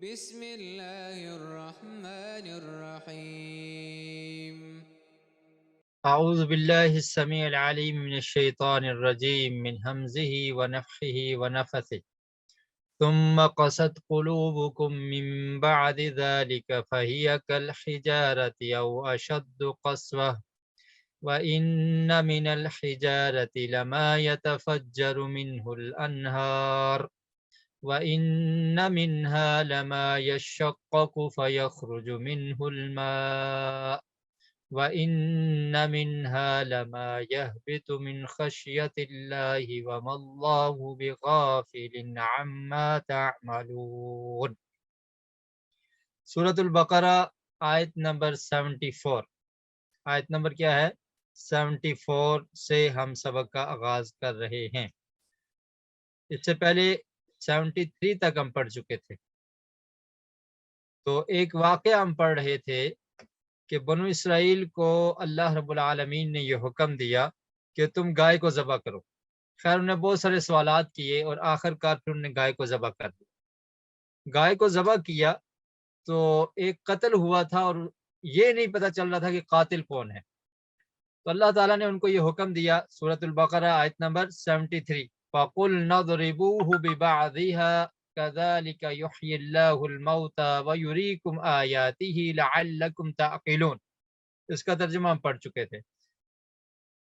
بسم الله الرحمن الرحيم. أعوذ بالله السميع العليم من الشيطان الرجيم من همزه ونفخه ونفثه ثم قست قلوبكم من بعد ذلك فهي كالحجارة أو أشد قسوة وإن من الحجارة لما يتفجر منه الأنهار وإن منها لما يشقق فيخرج منه الماء وَإِنَّ مِنْهَا لَمَا يَهْبِطُ مِنْ خَشْيَةِ اللَّهِ وَمَا اللَّهُ بِغَافِلٍ عَمَّا تَعْمَلُونَ۔ سورۃ البقرہ آیت نمبر 74۔ آیت نمبر کیا ہے؟ 74 سے ہم سبق کا آغاز کر رہے ہیں۔ اس سے پہلے 73 تک ہم پڑھ چکے تھے۔ تو ایک واقعہ ہم پڑھ رہے تھے کہ بنو اسرائیل کو اللہ رب العالمین نے یہ حکم دیا کہ تم گائے کو ذبح کرو۔ خیر انہیں بہت سارے سوالات کیے اور آخر کار پھر انہیں گائے کو ذبح کر دیا۔ گائے کو ذبح کیا تو ایک قتل ہوا تھا اور یہ نہیں پتہ چل رہا تھا کہ قاتل کون ہے۔ تو اللہ تعالیٰ نے ان کو یہ حکم دیا، سورۃ البقرہ آیت نمبر 73، فَقُلْنَا اضْرِبُوهُ بِبَعْضِهَا كَذَلِكَ يُحْيِي اللَّهُ الْمَوْتَى وَيُرِيكُمْ آيَاتِهِ لَعَلَّكُمْ تَعْقِلُونَ۔ اس کا ترجمہ ہم پڑھ چکے تھے۔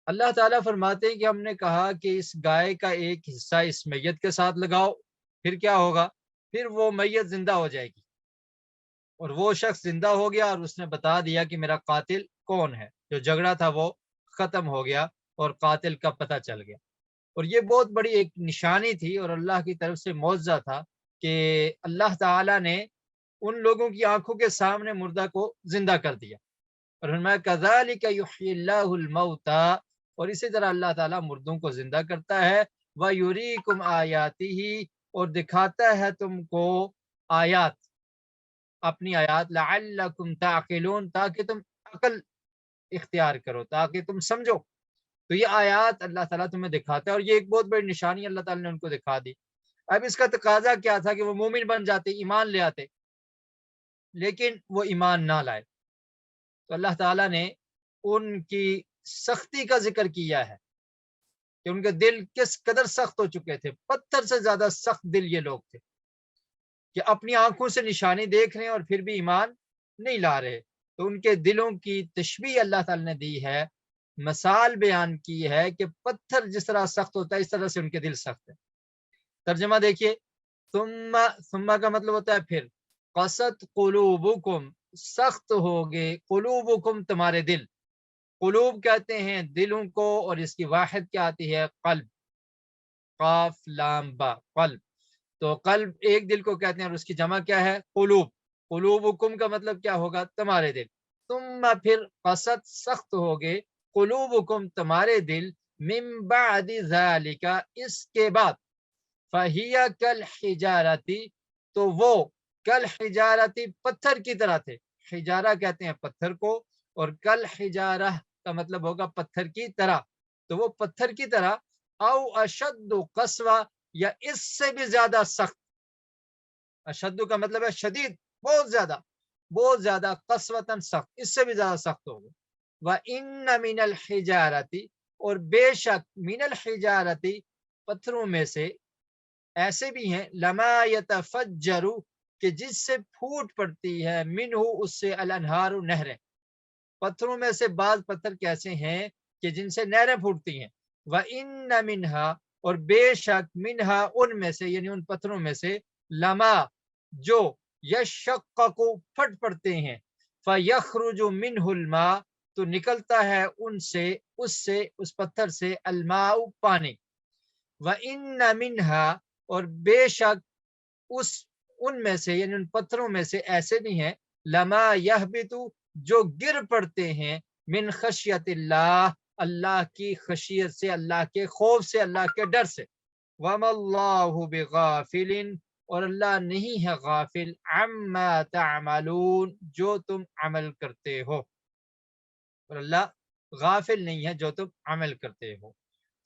اللہ تعالیٰ فرماتے ہیں کہ ہم نے کہا کہ اس گائے کا ایک حصہ اس میت کے ساتھ لگاؤ، پھر کیا ہوگا؟ پھر وہ میت زندہ ہو جائے گی اور وہ شخص زندہ ہو گیا اور اس نے بتا دیا کہ میرا قاتل کون ہے۔ جو جھگڑا تھا وہ ختم ہو گیا اور قاتل کا پتہ چل گیا۔ اور یہ بہت بڑی ایک نشانی تھی اور اللہ کی طرف سے معجزہ تھا کہ اللہ تعالیٰ نے ان لوگوں کی آنکھوں کے سامنے مردہ کو زندہ کر دیا۔ اور فرمایا کذالک یحیی اللہ الموتى، اور اسی طرح اللہ تعالیٰ مردوں کو زندہ کرتا ہے، ویریکم آیاتہ، اور دکھاتا ہے تم کو آیات، اپنی آیات، لعلکم تعقلون، تاکہ تم عقل اختیار کرو، تاکہ تم سمجھو۔ تو یہ آیات اللہ تعالیٰ تمہیں دکھاتا ہے اور یہ ایک بہت بڑی نشانی اللہ تعالیٰ نے ان کو دکھا دی۔ اب اس کا تقاضا کیا تھا کہ وہ مومن بن جاتے، ایمان لے آتے، لیکن وہ ایمان نہ لائے۔ تو اللہ تعالیٰ نے ان کی سختی کا ذکر کیا ہے کہ ان کے دل کس قدر سخت ہو چکے تھے، پتھر سے زیادہ سخت دل یہ لوگ تھے کہ اپنی آنکھوں سے نشانی دیکھ رہے ہیں اور پھر بھی ایمان نہیں لا رہے۔ تو ان کے دلوں کی تشبیہ اللہ تعالیٰ نے دی ہے، مثال بیان کی ہے کہ پتھر جس طرح سخت ہوتا ہے اس طرح سے ان کے دل سخت ہے۔ ترجمہ دیکھیے، ثم کا مطلب ہوتا ہے پھر، قست قلوبکم، سخت ہوگے، قلوبکم تمہارے دل۔ قلوب کہتے ہیں دلوں کو، اور اس کی واحد کیا آتی ہے؟ قلب، قاف لام با، قلب۔ تو قلب ایک دل کو کہتے ہیں اور اس کی جمع کیا ہے؟ قلوب۔ قلوبکم کا مطلب کیا ہوگا؟ تمہارے دل۔ ثم پھر قست، سخت ہوگے، قلوبکم تمہارے دل، من بعد ذالک، اس کے بعد، فہی کالحجارتی، تو وہ کالحجارتی، پتھر کی طرح تھے۔ حجارہ کہتے ہیں پتھر کو، اور کالحجارہ کا مطلب ہوگا پتھر کی طرح، تو وہ پتھر کی طرح، او اشد قسوہ، یا اس سے بھی زیادہ سخت۔ اشد کا مطلب ہے شدید، بہت زیادہ، بہت زیادہ، قسوتاً سخت، اس سے بھی زیادہ سخت ہوگا۔ وَإِنَّ مِنَ الْحِجَارَةِ، اور بے شک، من الحجارتی، پتھروں میں سے ایسے بھی ہیں، لما یتفجر، کہ جس سے پھوٹ پڑتی ہے، منہ، اس سے، الانہار، نہریں۔ پتھروں میں سے بعض پتھر کیسے ہیں کہ جن سے نہریں پھوٹتی ہیں۔ وَإِنَّ مِنْهَا، اور بے شک، منہا، ان میں سے، یعنی ان پتھروں میں سے، لما، جو، یشقق، پھٹ پڑتے ہیں، فَيَخْرُجُ مِنْهُ الْمَاء، تو نکلتا ہے ان سے، اس پتھر سے، الماء، پانی۔ وَإِنَّ مِنْهَا، اور بے شک ان میں سے، یعنی ان پتھروں میں سے ایسے بھی ہیں، لما یہبط، جو گر پڑتے ہیں، من خشیت اللہ، اللہ کی خشیت سے، اللہ کے خوف سے، اللہ کے ڈر سے۔ وَمَا اللَّهُ بِغَافِلٍ، اور اللہ نہیں ہے غافل، عَمَّا تَعْمَلُونَ، جو تم عمل کرتے ہو، اور اللہ غافل نہیں ہے جو تم عمل کرتے ہو۔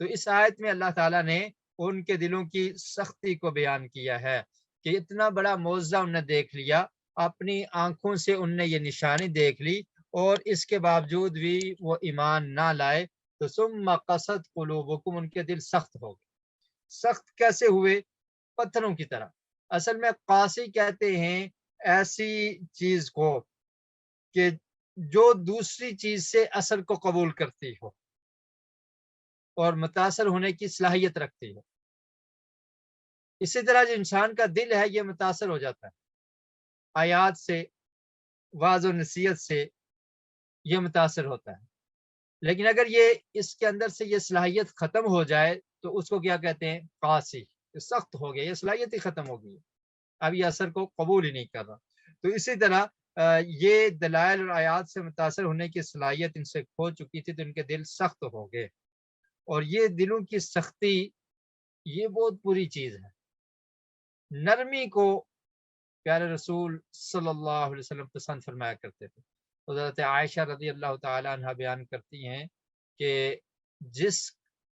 تو اس آیت میں اللہ تعالیٰ نے ان کے دلوں کی سختی کو بیان کیا ہے کہ اتنا بڑا معجزہ انہوں نے دیکھ لیا، اپنی آنکھوں سے ان نے یہ نشانی دیکھ لی، اور اس کے باوجود بھی وہ ایمان نہ لائے، تو ثم قست قلوبکم، ان کے دل سخت ہو گئے۔ سخت کیسے ہوئے؟ پتھروں کی طرح۔ اصل میں قاسی کہتے ہیں ایسی چیز کو کہ جو دوسری چیز سے اثر کو قبول کرتی ہو اور متاثر ہونے کی صلاحیت رکھتی ہو۔ اسی طرح جو انسان کا دل ہے یہ متاثر ہو جاتا ہے آیات سے، واعظ و نصیحت سے، یہ متاثر ہوتا ہے۔ لیکن اگر یہ اس کے اندر سے یہ صلاحیت ختم ہو جائے تو اس کو کیا کہتے ہیں؟ قاسی۔ سخت ہو گیا، یہ صلاحیت ہی ختم ہو گئی، اب یہ اثر کو قبول ہی نہیں کر رہا۔ تو اسی طرح یہ دلائل اور آیات سے متاثر ہونے کی صلاحیت ان سے کھو چکی تھی، تو ان کے دل سخت ہو گئے۔ اور یہ دلوں کی سختی یہ بہت بری چیز ہے۔ نرمی کو پیارے رسول صلی اللہ علیہ وسلم پسند فرمایا کرتے تھے۔ حضرت عائشہ رضی اللہ تعالی عنہ بیان کرتی ہیں کہ جس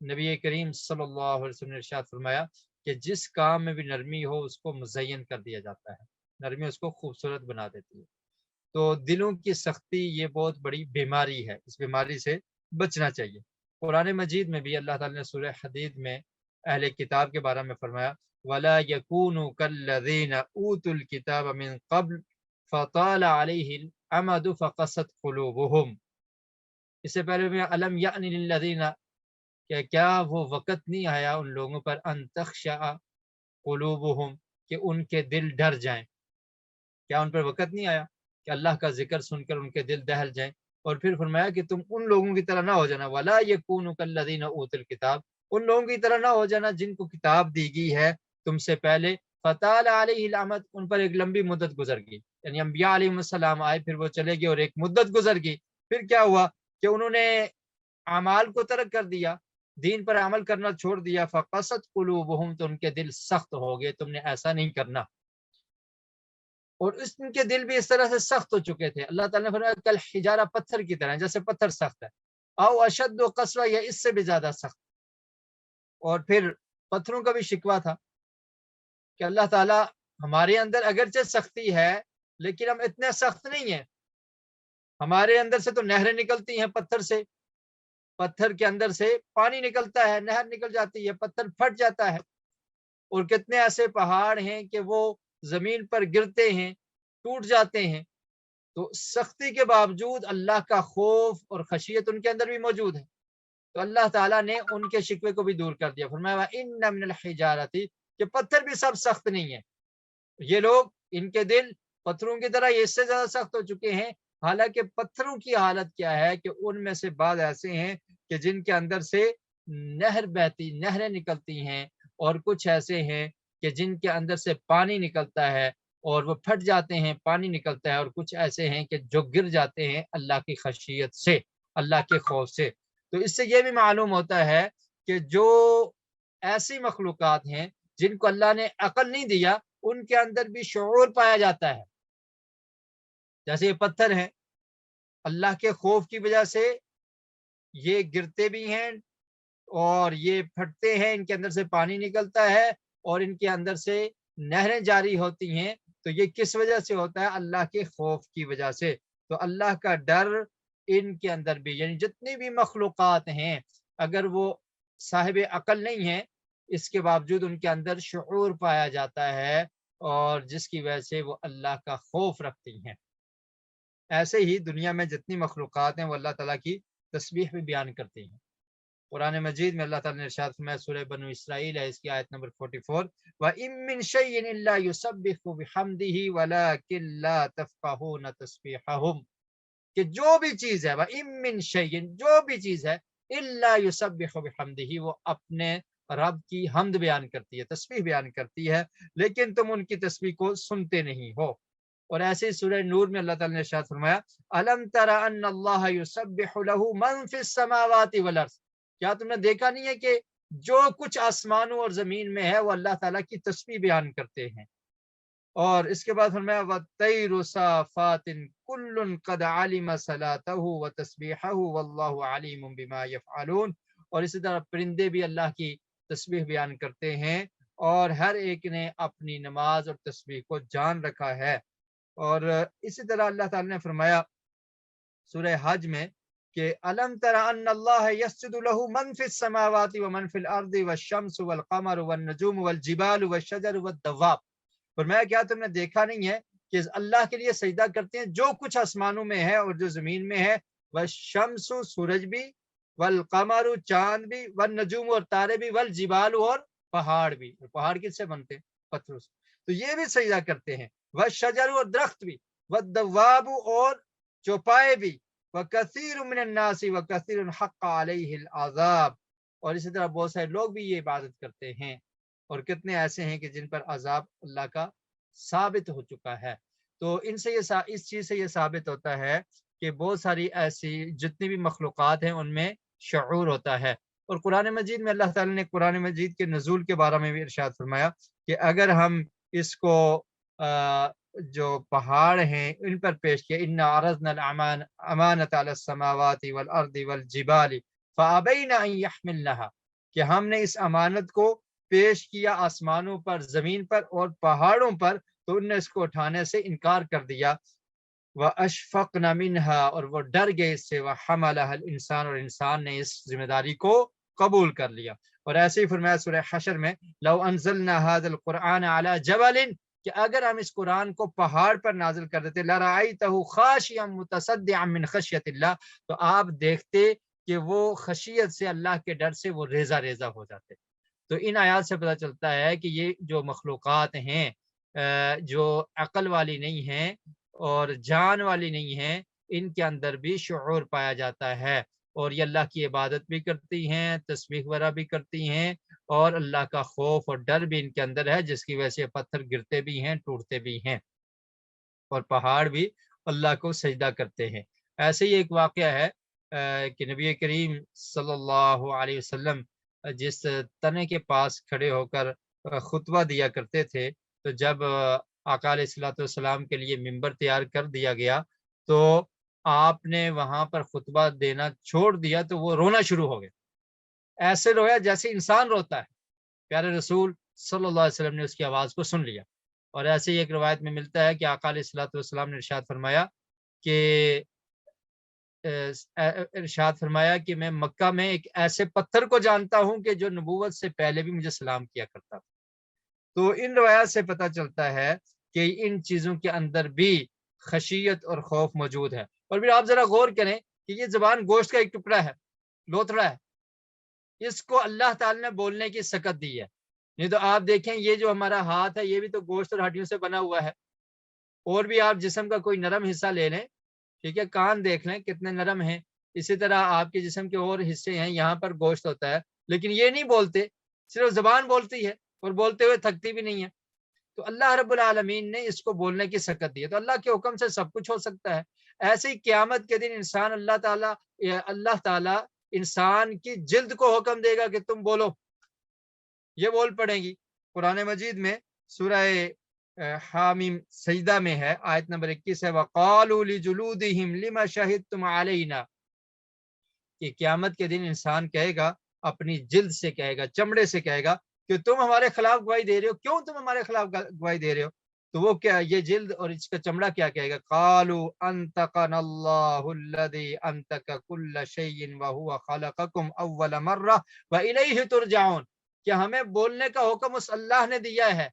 نبی کریم صلی اللہ علیہ وسلم نے ارشاد فرمایا کہ جس کام میں بھی نرمی ہو اس کو مزین کر دیا جاتا ہے، نرمی اس کو خوبصورت بنا دیتی ہے۔ تو دلوں کی سختی یہ بہت بڑی بیماری ہے، اس بیماری سے بچنا چاہیے۔ قرآن مجید میں بھی اللہ تعالیٰ نے سورہ حدید میں اہل کتاب کے بارے میں فرمایا وَلَا يَكُونُوا كَالَّذِينَ أُوتُوا الْكِتَابَ مِنْ قَبْلُ فَطَالَ عَلَيْهِ الْأَمَدُ فَقَسَتْ قُلُوبُهُمْ۔ اس سے پہلے میں أَلَمْ يَأْنِ لِلَّذِينَ، کہ کیا وہ وقت نہیں آیا ان لوگوں پر أَن تَخْشَعَ قُلُوبُهُمْ، کہ ان کے دل ڈر جائیں۔ کیا ان پر وقت نہیں آیا کہ اللہ کا ذکر سن کر ان کے دل دہل جائیں؟ اور پھر فرمایا کہ تم ان لوگوں کی طرح نہ ہو جانا، وَلَا يَكُونُوا كَالَّذِينَ أُوتُوا الْكِتَابَ، ان لوگوں کی طرح نہ ہو جانا جن کو کتاب دی گئی ہے تم سے پہلے، فَطَالَ عَلَيْهِ الْأَمَدُ، ان پر ایک لمبی مدت گزر گئی، یعنی انبیاء علیہ السلام آئے پھر وہ چلے گئے اور ایک مدت گزر گئی، پھر کیا ہوا کہ انہوں نے اعمال کو ترک کر دیا، دین پر عمل کرنا چھوڑ دیا، فَقَسَتْ قُلُوبُهُمْ، تو ان کے دل سخت ہو گئے، تم نے ایسا نہیں کرنا۔ اور اس ان کے دل بھی اس طرح سے سخت ہو چکے تھے، اللہ تعالیٰ نے فرمایا کل حجارہ، پتھر کی طرح، جیسے پتھر سخت ہے، او اشد و قسوہ، یا اس سے بھی زیادہ سخت۔ اور پھر پتھروں کا بھی شکوہ تھا کہ اللہ تعالیٰ ہمارے اندر اگرچہ سختی ہے لیکن ہم اتنے سخت نہیں ہیں، ہمارے اندر سے تو نہریں نکلتی ہیں پتھر سے، پتھر کے اندر سے پانی نکلتا ہے، نہر نکل جاتی ہے، پتھر پھٹ جاتا ہے، اور کتنے ایسے پہاڑ ہیں کہ وہ زمین پر گرتے ہیں، ٹوٹ جاتے ہیں۔ تو سختی کے باوجود اللہ کا خوف اور خشیت ان کے اندر بھی موجود ہے، تو اللہ تعالیٰ نے ان کے شکوے کو بھی دور کر دیا، فرمایا وَإِنَّ مِنَ الْحِجَارَةِ، کہ پتھر بھی سب سخت نہیں ہیں، یہ لوگ ان کے دل پتھروں کی طرح اس سے زیادہ سخت ہو چکے ہیں، حالانکہ پتھروں کی حالت کیا ہے کہ ان میں سے بعض ایسے ہیں کہ جن کے اندر سے نہر بہتی، نہریں نکلتی ہیں، اور کچھ ایسے ہیں کہ جن کے اندر سے پانی نکلتا ہے اور وہ پھٹ جاتے ہیں، پانی نکلتا ہے، اور کچھ ایسے ہیں کہ جو گر جاتے ہیں اللہ کی خشیت سے، اللہ کے خوف سے۔ تو اس سے یہ بھی معلوم ہوتا ہے کہ جو ایسی مخلوقات ہیں جن کو اللہ نے عقل نہیں دیا ان کے اندر بھی شعور پایا جاتا ہے، جیسے یہ پتھر ہیں، اللہ کے خوف کی وجہ سے یہ گرتے بھی ہیں اور یہ پھٹتے ہیں، ان کے اندر سے پانی نکلتا ہے اور ان کے اندر سے نہریں جاری ہوتی ہیں، تو یہ کس وجہ سے ہوتا ہے؟ اللہ کے خوف کی وجہ سے۔ تو اللہ کا ڈر ان کے اندر بھی، یعنی جتنی بھی مخلوقات ہیں اگر وہ صاحب عقل نہیں ہیں اس کے باوجود ان کے اندر شعور پایا جاتا ہے، اور جس کی وجہ سے وہ اللہ کا خوف رکھتی ہیں۔ ایسے ہی دنیا میں جتنی مخلوقات ہیں وہ اللہ تعالیٰ کی تسبیح بھی بیان کرتی ہیں۔ قرآن مجید میں اللہ تعالیٰ نے ارشاد فرمایا، سورہ بنو اسرائیل ہے، اس کی آیت نمبر 44، وَإِن مِّن شَيْءٍ إِلَّا يُسَبِّحُ بِحَمْدِهِ وَلَٰكِن لَّا تَفْقَهُونَ تَسْبِيحَهُمْ، کہ جو بھی چیز ہے، وَإِن مِّن شَيْءٍ، جو بھی چیز ہے، إِلَّا يُسَبِّحُ بِحَمْدِهِ، وہ اپنے رب کی حمد بیان کرتی ہے، تسبیح بیان کرتی ہے، لیکن تم ان کی تسبیح کو سنتے نہیں ہو۔ اور ایسے سورہ نور میں اللہ تعالیٰ نے ارشاد فرمایا، أَلَمْ تَرَ أَنَّ اللَّهَ يُسَبِّحُ لَهُ مَن فِي السَّمَاوَاتِ وَالْأَرْضِ، کیا تم نے دیکھا نہیں ہے کہ جو کچھ آسمانوں اور زمین میں ہے وہ اللہ تعالیٰ کی تسبیح بیان کرتے ہیں۔ اور اس کے بعد فرمایا وَالطَّيْرُ صَافَاتٍ كُلٌّ قَدْ عَلِمَ صَلَاتَهُ وَتَسْبِيحَهُ وَاللَّهُ عَلِيمٌ بِمَا يَفْعَلُونَ، اور اسی طرح پرندے بھی اللہ کی تسبیح بیان کرتے ہیں، اور ہر ایک نے اپنی نماز اور تسبیح کو جان رکھا ہے۔ اور اسی طرح اللہ تعالیٰ نے فرمایا سورہ حج میں کہ الم تر ان اللہ یسجد له من فی السماوات ومن فی الارض والشمس والقمر والنجوم والجبال والشجر والدواب۔ فرمایا کیا تم نے دیکھا نہیں ہے کہ اللہ کے لیے سجدہ کرتے ہیں جو کچھ آسمانوں میں ہے اور جو زمین میں ہے، والشمس سورج بھی، والقمر چاند بھی، والنجوم اور تارے بھی، والجبال اور پہاڑ بھی۔ پہاڑ کس سے بنتے ہیں؟ پتھروں سے۔ تو یہ بھی سجدہ کرتے ہیں، والشجر اور درخت بھی، والدواب اور چوپائے بھی، وَكَثِيرٌ مِّنَ النَّاسِ وَكَثِيرٌ حَقَّ عَلَيْهِ الْعَذَابُ، اور اسی طرح بہت سارے لوگ بھی یہ عبادت کرتے ہیں، اور کتنے ایسے ہیں کہ جن پر عذاب اللہ کا ثابت ہو چکا ہے۔ تو ان سے اس چیز سے یہ ثابت ہوتا ہے کہ بہت ساری ایسی جتنی بھی مخلوقات ہیں ان میں شعور ہوتا ہے۔ اور قرآن مجید میں اللہ تعالیٰ نے قرآن مجید کے نزول کے بارے میں بھی ارشاد فرمایا کہ اگر ہم اس کو جو پہاڑ ہیں ان پر پیش کیا، اِنَّا عَرَضْنَا الْأَمَانَةَ عَلَى السَّمَاوَاتِ وَالْأَرْضِ وَالْجِبَالِ فَأَبَيْنَ أَن يَحْمِلْنَهَا، کہ ہم نے اس امانت کو پیش کیا آسمانوں پر، زمین پر اور پہاڑوں پر، تو انہوں نے اس کو اٹھانے سے انکار کر دیا۔ وَأَشْفَقْنَ مِنْهَا، اور وہ ڈر گئے اس سے، وَحَمَلَهَا الْإِنسَانُ، اور انسان نے اس ذمہ داری کو قبول کر لیا۔ اور ایسے ہی فرمایا سورہ حشر میں لَوْ أَنزَلْنَا هَذَا الْقُرْآنَ عَلَى جَبَلٍ، کہ اگر ہم اس قرآن کو پہاڑ پر نازل کر دیتے، لَرَأَيْتَهُ خَاشِعًا مُتَصَدِّعًا مِنْ خَشْيَةِ اللَّهِ، تو آپ دیکھتے کہ وہ خشیت سے، اللہ کے ڈر سے وہ ریزہ ریزہ ہو جاتے۔ تو ان آیات سے پتہ چلتا ہے کہ یہ جو مخلوقات ہیں جو عقل والی نہیں ہیں اور جان والی نہیں ہیں، ان کے اندر بھی شعور پایا جاتا ہے، اور یہ اللہ کی عبادت بھی کرتی ہیں، تسبیح وغیرہ بھی کرتی ہیں، اور اللہ کا خوف اور ڈر بھی ان کے اندر ہے، جس کی وجہ سے پتھر گرتے بھی ہیں، ٹوٹتے بھی ہیں، اور پہاڑ بھی اللہ کو سجدہ کرتے ہیں۔ ایسے ہی ایک واقعہ ہے کہ نبی کریم صلی اللہ علیہ وسلم جس تنے کے پاس کھڑے ہو کر خطبہ دیا کرتے تھے، تو جب آقا علیہ الصلوۃ والسلام کے لیے ممبر تیار کر دیا گیا تو آپ نے وہاں پر خطبہ دینا چھوڑ دیا، تو وہ رونا شروع ہو گیا، ایسے رویا جیسے انسان روتا ہے۔ پیارے رسول صلی اللہ علیہ وسلم نے اس کی آواز کو سن لیا، اور ایسے ہی ایک روایت میں ملتا ہے کہ آقا علیہ الصلوۃ والسلام نے ارشاد فرمایا کہ میں مکہ میں ایک ایسے پتھر کو جانتا ہوں کہ جو نبوت سے پہلے بھی مجھے سلام کیا کرتا تھا۔ تو ان روایات سے پتہ چلتا ہے کہ ان چیزوں کے اندر بھی خشیت اور خوف موجود ہے۔ اور پھر آپ ذرا غور کریں کہ یہ زبان گوشت کا ایک ٹکڑا ہے، لوتھڑا ہے، اس کو اللہ تعالی نے بولنے کی سکت دی ہے۔ نہیں تو آپ دیکھیں یہ جو ہمارا ہاتھ ہے یہ بھی تو گوشت اور ہڈیوں سے بنا ہوا ہے، اور بھی آپ جسم کا کوئی نرم حصہ لے لیں، ٹھیک ہے، کان دیکھ لیں کتنے نرم ہیں، اسی طرح آپ کے جسم کے اور حصے ہیں، یہاں پر گوشت ہوتا ہے، لیکن یہ نہیں بولتے، صرف زبان بولتی ہے، اور بولتے ہوئے تھکتی بھی نہیں ہے۔ تو اللہ رب العالمین نے اس کو بولنے کی سکت دی ہے، تو اللہ کے حکم سے سب کچھ ہو سکتا ہے۔ ایسے ہی قیامت کے دن انسان اللہ تعالیٰ انسان کی جلد کو حکم دے گا کہ تم بولو، یہ بول پڑیں گی۔ قرآن مجید میں سورہ حامیم سجدہ میں ہے، آیت نمبر 21 ہے، وَقَالُوا لِجُلُودِهِمْ لِمَ شَهِدْتُمْ عَلَيْنَا، کہ قیامت کے دن انسان کہے گا، اپنی جلد سے کہے گا، چمڑے سے کہے گا کہ تم ہمارے خلاف گواہی دے رہے ہو، کیوں تم ہمارے خلاف گواہی دے رہے ہو؟ تو وہ کیا، یہ جلد اور اس کا چمڑا کیا کہے گا؟ قَالُوا أَنْطَقَنَا اللَّهُ الَّذِي أَنْطَقَ كُلَّ شَيْءٍ وَهُوَ خَلَقَكُمْ أَوَّلَ مَرَّةٍ وَإِلَيْهِ تُرْجَعُونَ، کہ ہمیں بولنے کا حکم اس اللہ نے دیا ہے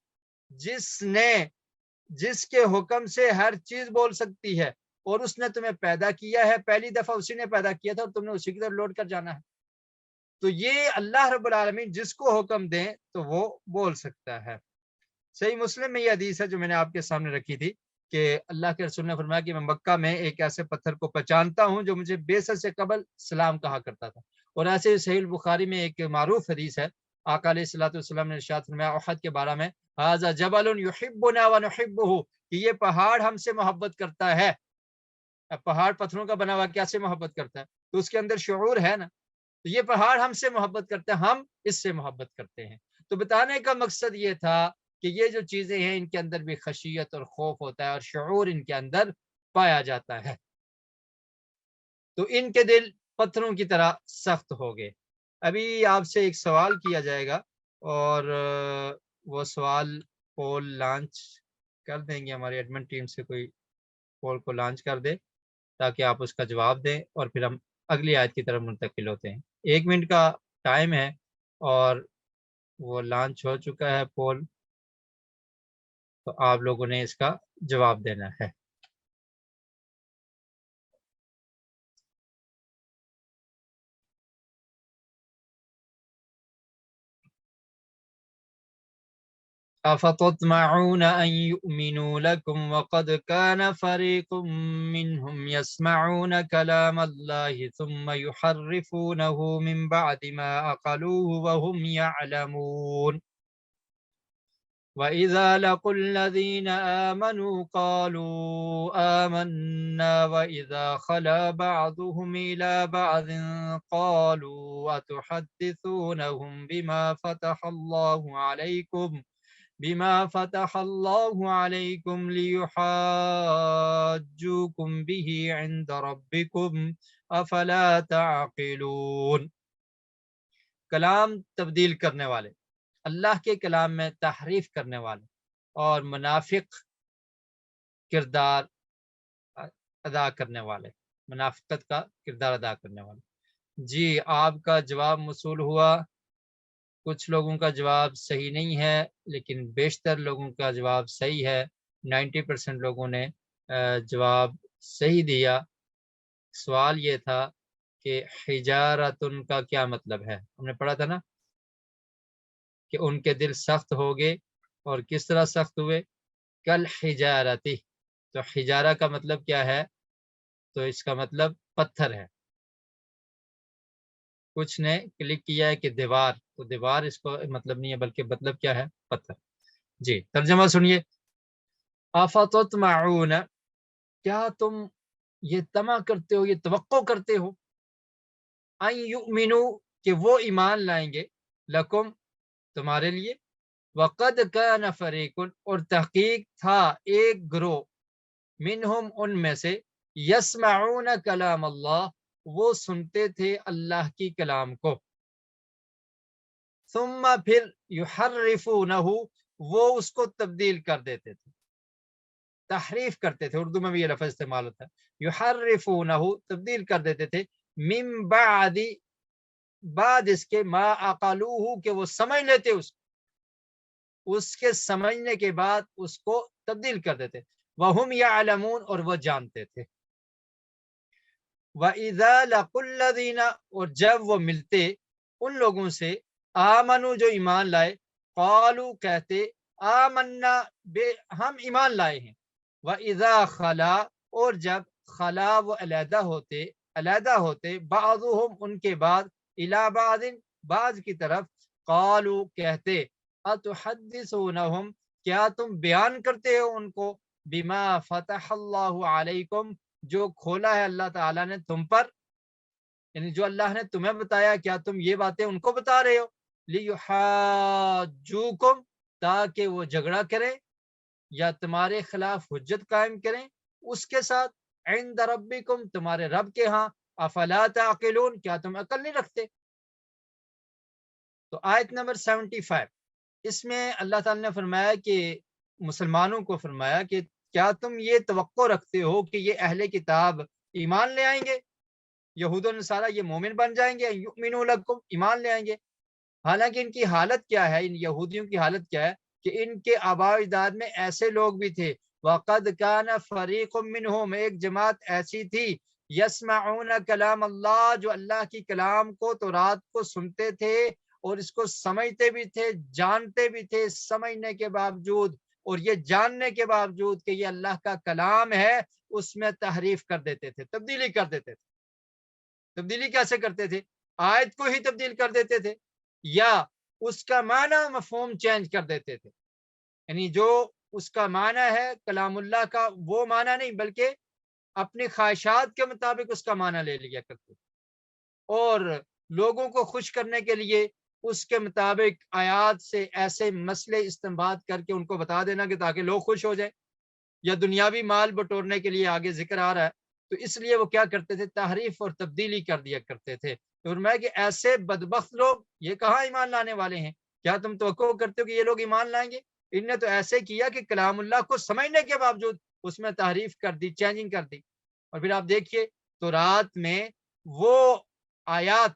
جس کے حکم سے ہر چیز بول سکتی ہے، اور اس نے تمہیں پیدا کیا ہے، پہلی دفعہ اسی نے پیدا کیا تھا، اور تم نے اسی کی طرف لوٹ کر جانا ہے۔ تو یہ اللہ رب العالمین جس کو حکم دیں تو وہ بول سکتا ہے۔ صحیح مسلم میں یہ حدیث ہے جو میں نے آپ کے سامنے رکھی تھی کہ اللہ کے رسول نے فرمایا کہ میں مکہ میں ایک ایسے پتھر کو پہچانتا ہوں جو مجھے بعثت سے قبل سلام کہا کرتا تھا۔ اور ایسے صحیح البخاری میں ایک معروف حدیث ہے، آقا علیہ الصلوۃ والسلام نے ارشاد فرمایا احد کے بارے میں، ھذا جبل یحبنا ونحبہ، کہ یہ پہاڑ ہم سے محبت کرتا ہے۔ اب پہاڑ پتھروں کا بنا ہوا کیسے محبت کرتا ہے؟ تو اس کے اندر شعور ہے نا، تو یہ پہاڑ ہم سے محبت کرتا ہے، ہم اس سے محبت کرتے ہیں۔ تو بتانے کا مقصد یہ تھا کہ یہ جو چیزیں ہیں ان کے اندر بھی خشیت اور خوف ہوتا ہے، اور شعور ان کے اندر پایا جاتا ہے۔ تو ان کے دل پتھروں کی طرح سخت ہو گئے۔ ابھی آپ سے ایک سوال کیا جائے گا، اور وہ سوال پول لانچ کر دیں گے، ہماری ایڈمن ٹیم سے کوئی پول کو لانچ کر دے تاکہ آپ اس کا جواب دیں، اور پھر ہم اگلی آیت کی طرف منتقل ہوتے ہیں۔ 1 منٹ کا ٹائم ہے اور وہ لانچ ہو چکا ہے پول، تو آپ لوگوں نے اس کا جواب دینا ہے۔ أفتطمعون أن يؤمنوا لكم وقد كان فريق منهم يسمعون كلام الله ثم يحرفونه من بعد ما عقلوه وهم يعلمون وَإِذَا لَقُوا الَّذِينَ آمَنُوا قَالُوا آمَنَّا وَإِذَا خَلَا بَعْضُهُمْ إِلَى بَعْضٍ قَالُوا أَتُحَدِّثُونَهُمْ بما فتح الله عليكم ليحاجوكم به عند ربكم افلا تعقلون۔ کلام تبدیل کرنے والے، اللہ کے کلام میں تحریف کرنے والے اور منافق کردار ادا کرنے والے، منافقت کا کردار ادا کرنے والے۔ جی آپ کا جواب موصول ہوا، کچھ لوگوں کا جواب صحیح نہیں ہے لیکن بیشتر لوگوں کا جواب صحیح ہے۔ 90% لوگوں نے جواب صحیح دیا۔ سوال یہ تھا کہ حجارتن کا کیا مطلب ہے، ہم نے پڑھا تھا نا کہ ان کے دل سخت ہو گئے، اور کس طرح سخت ہوئے؟ کل حجارتی، تو حجارہ کا مطلب کیا ہے؟ تو اس کا مطلب پتھر ہے۔ کچھ نے کلک کیا ہے کہ دیوار، تو دیوار اس کو مطلب نہیں ہے بلکہ مطلب کیا ہے؟ پتھر۔ جی ترجمہ سنیے۔ افتطمعون، کیا تم یہ طمع کرتے ہو، یہ توقع کرتے ہو، ان یؤمنو، کہ وہ ایمان لائیں گے، لکم، تمہارے لیے، وقد کان فریق، اور تحقیق تھا ایک گروہ، منہم، ان میں سے، یسمعون کلام اللہ، وہ سنتے تھے اللہ کی کلام کو، ثم، پھر، یحرفونہ، وہ اس کو تبدیل کر دیتے تھے، تحریف کرتے تھے، اردو میں بھی یہ لفظ استعمال ہوتا ہے، یحرفونہ، تبدیل کر دیتے تھے، من بعد، بعد اس کے، ما عقلوہ، کہ وہ سمجھ لیتے اس کے سمجھنے کے بعد اس کو تبدیل کر دیتے، وہم یعلمون، اور وہ جانتے تھے، وَإِذَا لَقُوا الَّذِينَ، اور جب وہ ملتے ان لوگوں سے، آمنو، جو ایمان لائے، قالو، کہتے، آمنا، ہم ایمان لائے ہیں، وَإِذَا خَلَا، اور جب خلا، وہ علیحدہ ہوتے، بعضهم، ان کے بعد، الی بعض، بعض کی طرف، قالو، کہتے، اتحدثونہم، کیا تم بیان کرتے ہو ان کو، بما فتح اللہ علیکم، جو کھولا ہے اللہ تعالیٰ نے تم پر، یعنی جو اللہ نے تمہیں بتایا، کیا تم یہ باتیں ان کو بتا رہے ہو، لیحاجوکم، تاکہ وہ جھگڑا کریں یا تمہارے خلاف حجت قائم کریں اس کے ساتھ، عند ربکم، تمہارے رب کے ہاں، افلا تعقلون، کیا تم عقل نہیں رکھتے؟ تو آیت نمبر 75، اس میں اللہ تعالیٰ نے فرمایا کہ مسلمانوں کو فرمایا کہ کیا تم یہ توقع رکھتے ہو کہ یہ اہل کتاب ایمان لے آئیں گے، یہود و نصارہ یہ مومن بن جائیں گے، یؤمنوا لکم، ایمان لے آئیں گے؟ حالانکہ ان کی حالت کیا ہے، ان یہودیوں کی حالت کیا ہے کہ ان کے آباء و اجداد میں ایسے لوگ بھی تھے، وَقَدْ كَانَ فَرِيقٌ مِّنْهُمْ، ایک جماعت ایسی تھی، یسمعون کلام اللہ، جو اللہ کی کلام کو تورات کو سنتے تھے اور اس کو سمجھتے بھی تھے، جانتے بھی تھے، سمجھنے کے باوجود اور یہ جاننے کے باوجود کہ یہ اللہ کا کلام ہے، اس میں تحریف کر دیتے تھے، تبدیلی کر دیتے تھے۔ تبدیلی کیسے کرتے تھے؟ آیت کو ہی تبدیل کر دیتے تھے، یا اس کا معنی، مفہوم چینج کر دیتے تھے، یعنی جو اس کا معنی ہے کلام اللہ کا وہ معنی نہیں بلکہ اپنی خواہشات کے مطابق اس کا معنی لے لیا کرتے، اور لوگوں کو خوش کرنے کے لیے اس کے مطابق آیات سے ایسے مسئلے استنباط کر کے ان کو بتا دینا کہ تاکہ لوگ خوش ہو جائیں، یا دنیاوی مال بٹورنے کے لیے آگے ذکر آ رہا ہے، تو اس لیے وہ کیا کرتے تھے؟ تحریف اور تبدیلی کر دیا کرتے تھے۔ تو فرمایا کہ ایسے بدبخت لوگ یہ کہاں ایمان لانے والے ہیں، کیا تم توقع کرتے ہو کہ یہ لوگ ایمان لائیں گے؟ ان نے تو ایسے کیا کہ کلام اللہ کو سمجھنے کے باوجود اس میں تحریف کر دی، چینجنگ کر دی۔ اور پھر آپ دیکھیے تو رات میں وہ آیات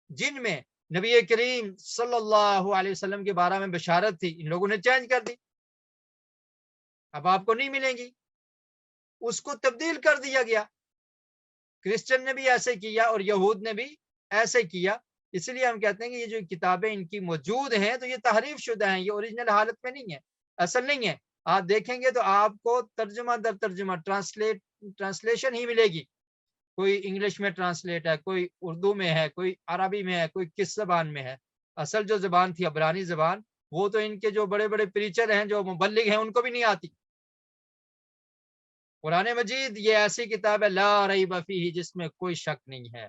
جن میں نبی کریم صلی اللہ علیہ وسلم کے بارے میں بشارت تھی، ان لوگوں نے چینج کر دی، اب آپ کو نہیں ملیں گی، اس کو تبدیل کر دیا گیا۔ کرسچن نے بھی ایسے کیا اور یہود نے بھی ایسے کیا۔ اس لیے ہم کہتے ہیں کہ یہ جو کتابیں ان کی موجود ہیں تو یہ تحریف شدہ ہیں، یہ اوریجنل حالت میں نہیں ہے، اصل نہیں ہے۔ آپ دیکھیں گے تو آپ کو ترجمہ در ترجمہ ٹرانسلیشن ہی ملے گی، کوئی انگلش میں ٹرانسلیٹ ہے، کوئی اردو میں ہے، کوئی عربی میں ہے، کوئی کس زبان میں ہے۔ اصل جو زبان تھی عبرانی زبان، وہ تو ان کے جو بڑے بڑے پریچر ہیں، جو مبلغ ہیں، ان کو بھی نہیں آتی۔ قرآن مجید یہ ایسی کتاب ہے لا ریب فیہ، جس میں کوئی شک نہیں ہے،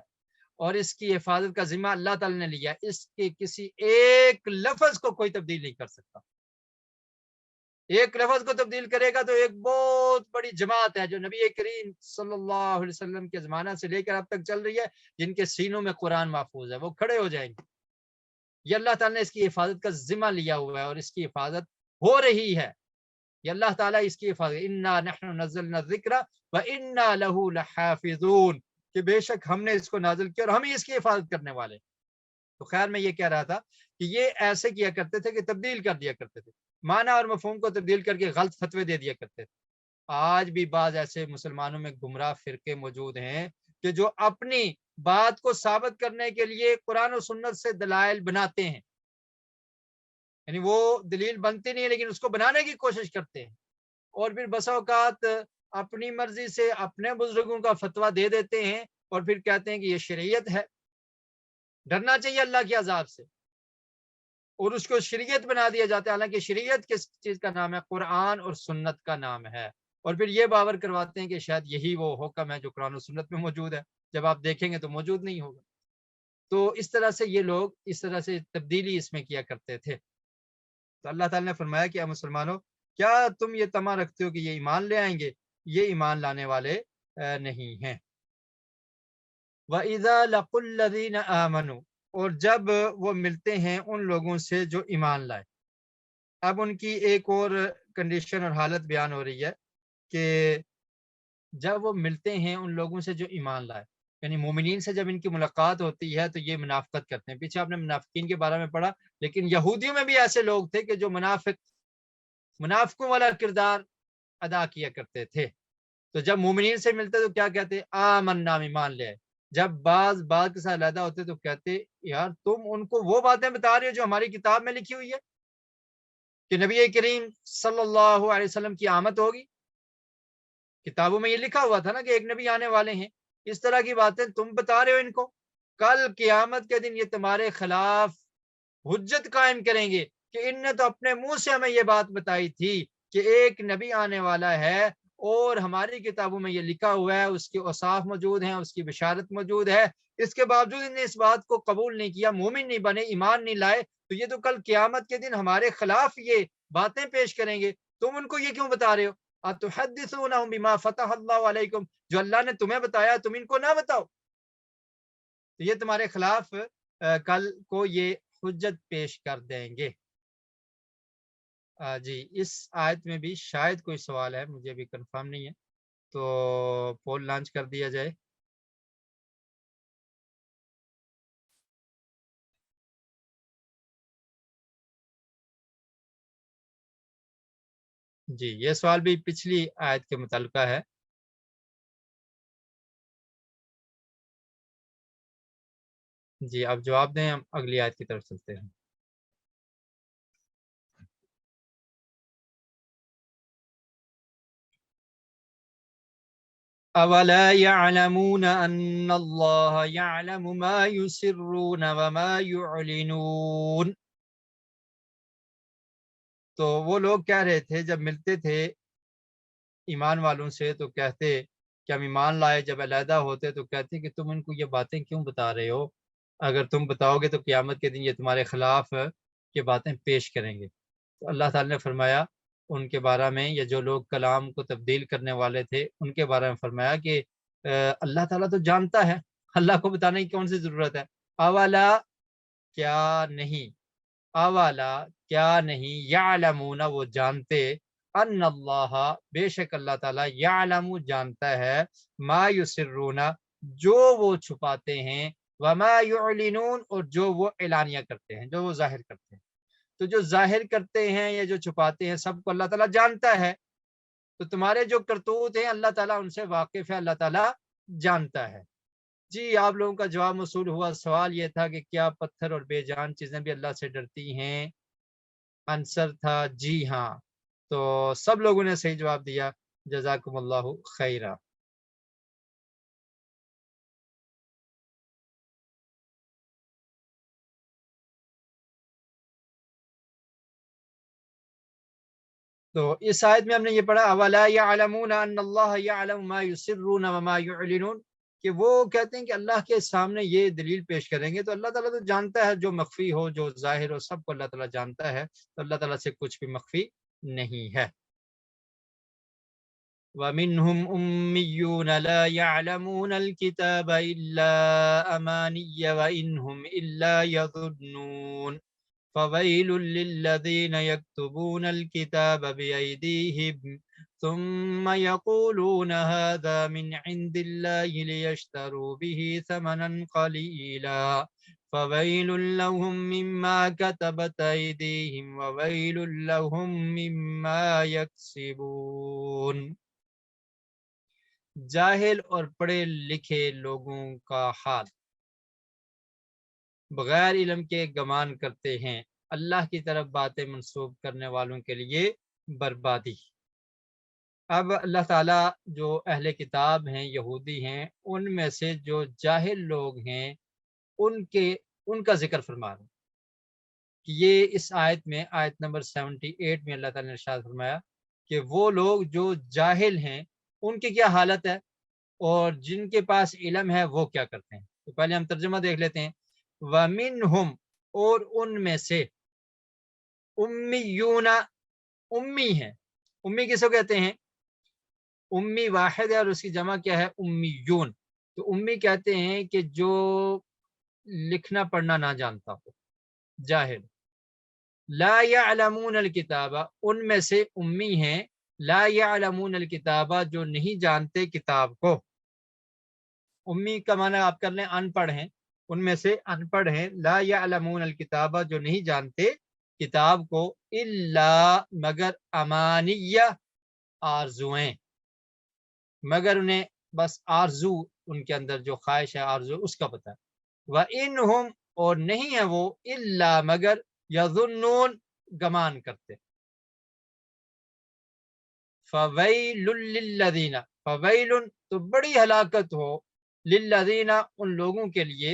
اور اس کی حفاظت کا ذمہ اللہ تعالی نے لیا۔ اس کے کسی ایک لفظ کو کوئی تبدیل نہیں کر سکتا۔ ایک لفظ کو تبدیل کرے گا تو ایک بہت بڑی جماعت ہے جو نبی کریم صلی اللہ علیہ وسلم کے زمانہ سے لے کر اب تک چل رہی ہے، جن کے سینوں میں قرآن محفوظ ہے، وہ کھڑے ہو جائیں گے۔ یہ اللہ تعالیٰ نے اس کی حفاظت کا ذمہ لیا ہوا ہے اور اس کی حفاظت ہو رہی ہے۔ یہ اللہ تعالیٰ اس کی حفاظت، انا نحن نزلنا الذکر وانا له لحافظون، کہ بے شک ہم نے اس کو نازل کیا اور ہم ہی اس کی حفاظت کرنے والے۔ تو خیر میں یہ کہہ رہا تھا کہ یہ ایسے کیا کرتے تھے کہ تبدیل کر دیا کرتے تھے، معنی اور مفہوم کو تبدیل کر کے غلط فتوے دے دیا کرتے تھے۔ آج بھی بعض ایسے مسلمانوں میں گمراہ فرقے موجود ہیں کہ جو اپنی بات کو ثابت کرنے کے لیے قرآن و سنت سے دلائل بناتے ہیں، یعنی وہ دلیل بنتی نہیں ہے لیکن اس کو بنانے کی کوشش کرتے ہیں، اور پھر بسا اوقات اپنی مرضی سے اپنے بزرگوں کا فتویٰ دے دیتے ہیں اور پھر کہتے ہیں کہ یہ شریعت ہے۔ ڈرنا چاہیے اللہ کے عذاب سے، اور اس کو شریعت بنا دیا جاتا ہے، حالانکہ شریعت کس چیز کا نام ہے؟ قرآن اور سنت کا نام ہے۔ اور پھر یہ باور کرواتے ہیں کہ شاید یہی وہ حکم ہے جو قرآن و سنت میں موجود ہے، جب آپ دیکھیں گے تو موجود نہیں ہوگا۔ تو اس طرح سے یہ لوگ اس طرح سے تبدیلی اس میں کیا کرتے تھے۔ تو اللہ تعالیٰ نے فرمایا کہ اے مسلمانوں، کیا تم یہ طمع رکھتے ہو کہ یہ ایمان لے آئیں گے؟ یہ ایمان لانے والے نہیں ہیں۔ وَإِذَا لَقُوا الَّذِينَ آمَنُوا، اور جب وہ ملتے ہیں ان لوگوں سے جو ایمان لائے۔ اب ان کی ایک اور کنڈیشن اور حالت بیان ہو رہی ہے کہ جب وہ ملتے ہیں ان لوگوں سے جو ایمان لائے، یعنی مومنین سے جب ان کی ملاقات ہوتی ہے تو یہ منافقت کرتے ہیں۔ پیچھے آپ نے منافقین کے بارے میں پڑھا، لیکن یہودیوں میں بھی ایسے لوگ تھے کہ جو منافقوں والا کردار ادا کیا کرتے تھے۔ تو جب مومنین سے ملتے تو کیا کہتے؟ آمنا، ایمان لے آئے۔ جب بعض بات کے ساتھ علیحدہ ہوتے تو کہتے یار تم ان کو وہ باتیں بتا رہے ہو جو ہماری کتاب میں لکھی ہوئی ہے کہ نبی کریم صلی اللہ علیہ وسلم کی آمد ہوگی، کتابوں میں یہ لکھا ہوا تھا نا کہ ایک نبی آنے والے ہیں، اس طرح کی باتیں تم بتا رہے ہو ان کو، کل قیامت کے دن یہ تمہارے خلاف حجت قائم کریں گے کہ ان نے تو اپنے منہ سے ہمیں یہ بات بتائی تھی کہ ایک نبی آنے والا ہے اور ہماری کتابوں میں یہ لکھا ہوا ہے، اس کے اوصاف موجود ہیں، اس کی بشارت موجود ہے، اس کے باوجود انہیں اس بات کو قبول نہیں کیا، مومن نہیں بنے، ایمان نہیں لائے، تو یہ تو کل قیامت کے دن ہمارے خلاف یہ باتیں پیش کریں گے، تم ان کو یہ کیوں بتا رہے ہو؟ اتحدثونہم بما فتح اللہ علیکم، جو اللہ نے تمہیں بتایا تم ان کو نہ بتاؤ، تو یہ تمہارے خلاف کل کو یہ حجت پیش کر دیں گے۔ جی اس آیت میں بھی شاید کوئی سوال ہے، مجھے ابھی کنفرم نہیں ہے، تو پول لانچ کر دیا جائے۔ جی یہ سوال بھی پچھلی آیت کے متعلقہ ہے۔ جی آپ جواب دیں، ہم اگلی آیت کی طرف چلتے ہیں۔ أَوَلَا يَعْلَمُونَ أَنَّ اللَّهَ يَعْلَمُ مَا يُسِرُّونَ وَمَا يُعْلِنُونَ۔ تو وہ لوگ کہہ رہے تھے جب ملتے تھے ایمان والوں سے تو کہتے کہ ہم ایمان لائے، جب علیحدہ ہوتے تو کہتے کہ تم ان کو یہ باتیں کیوں بتا رہے ہو؟ اگر تم بتاؤ گے تو قیامت کے دن یہ تمہارے خلاف یہ باتیں پیش کریں گے۔ تو اللہ تعالیٰ نے فرمایا ان کے بارے میں، یا جو لوگ کلام کو تبدیل کرنے والے تھے ان کے بارے میں فرمایا کہ اللہ تعالیٰ تو جانتا ہے، اللہ کو بتانے کی کون سی ضرورت ہے؟ اولا، کیا نہیں اوالا کیا نہیں، یعلمون وہ جانتے، ان اللہ بے شک اللہ تعالیٰ یعلم جانتا ہے، ما یسرون جو وہ چھپاتے ہیں، وما یعلنون اور جو وہ اعلانیہ کرتے ہیں، جو وہ ظاہر کرتے ہیں۔ تو جو ظاہر کرتے ہیں یا جو چھپاتے ہیں سب کو اللہ تعالیٰ جانتا ہے، تو تمہارے جو کرتوت ہیں اللہ تعالیٰ ان سے واقف ہے، اللہ تعالیٰ جانتا ہے۔ جی آپ لوگوں کا جواب موصول ہوا۔ سوال یہ تھا کہ کیا پتھر اور بے جان چیزیں بھی اللہ سے ڈرتی ہیں؟ آنسر تھا جی ہاں۔ تو سب لوگوں نے صحیح جواب دیا، جزاکم اللہ خیرہ۔ تو اس آیت میں ہم نے یہ پڑھا اولا یعلمون ان اللہ یعلم ما یسرون وما یعلنون، کہ وہ کہتے ہیں کہ اللہ کے سامنے یہ دلیل پیش کریں گے تو اللہ تعالیٰ تو جانتا ہے جو مخفی ہو جو ظاہر ہو، سب کو اللہ تعالیٰ جانتا ہے، تو اللہ تعالیٰ سے کچھ بھی مخفی نہیں ہے۔ وَمِنْهُمْ أُمِّيُّونَ لَا يَعْلَمُونَ الْكِتَابَ إِلَّا أَمَانِيَّ وَإِنْهُمْ إِلَّا يَظُنُّونَ فويل للذين يكتبون الكتاب بأيديهم ثم يقولون هذا من عند الله ليشتروا به ثمنا قليلا فويل لهم مما كتبت أيديهم وويل لهم مما يكسبون۔ جاہل اور پڑھے لکھے لوگوں کا حال، بغیر علم کے گمان کرتے ہیں، اللہ کی طرف باتیں منسوب کرنے والوں کے لیے بربادی۔ اب اللہ تعالیٰ جو اہل کتاب ہیں، یہودی ہیں، ان میں سے جو جاہل لوگ ہیں ان کا ذکر فرما رہے ہیں کہ یہ اس آیت میں، آیت نمبر 78 میں اللہ تعالیٰ نے ارشاد فرمایا کہ وہ لوگ جو جاہل ہیں ان کی کیا حالت ہے اور جن کے پاس علم ہے وہ کیا کرتے ہیں۔ تو پہلے ہم ترجمہ دیکھ لیتے ہیں۔ وَمِنْهُمْ اور ان میں سے، امیون امی ہیں، امی کس کو کہتے ہیں؟ امی واحد ہے اور اس کی جمع کیا ہے؟ امیون۔ تو امی کہتے ہیں کہ جو لکھنا پڑھنا نہ جانتا ہو، جاہل۔ لا یعلمون الکتاب ان میں سے امی ہیں، لا یعلمون الکتاب جو نہیں جانتے کتاب کو۔ امی کا معنی آپ کر لیں ان پڑھ ہیں، ان میں سے ان پڑھ ہیں، لا یعلمون الکتاب جو نہیں جانتے کتاب کو، الا مگر امانیہ آرزویں، مگر انہیں بس آرزو، ان کے اندر جو خواہش ہے آرزو اس کا پتہ ہے۔ وَإِنْهُمْ اور نہیں ہے وہ، الا مگر یظنون گمان کرتے۔ فَوَيْلٌ لِلَّذِينَ فَوَيْلٌ تو بڑی ہلاکت ہو، لِلَّذِينَ ان لوگوں کے لیے،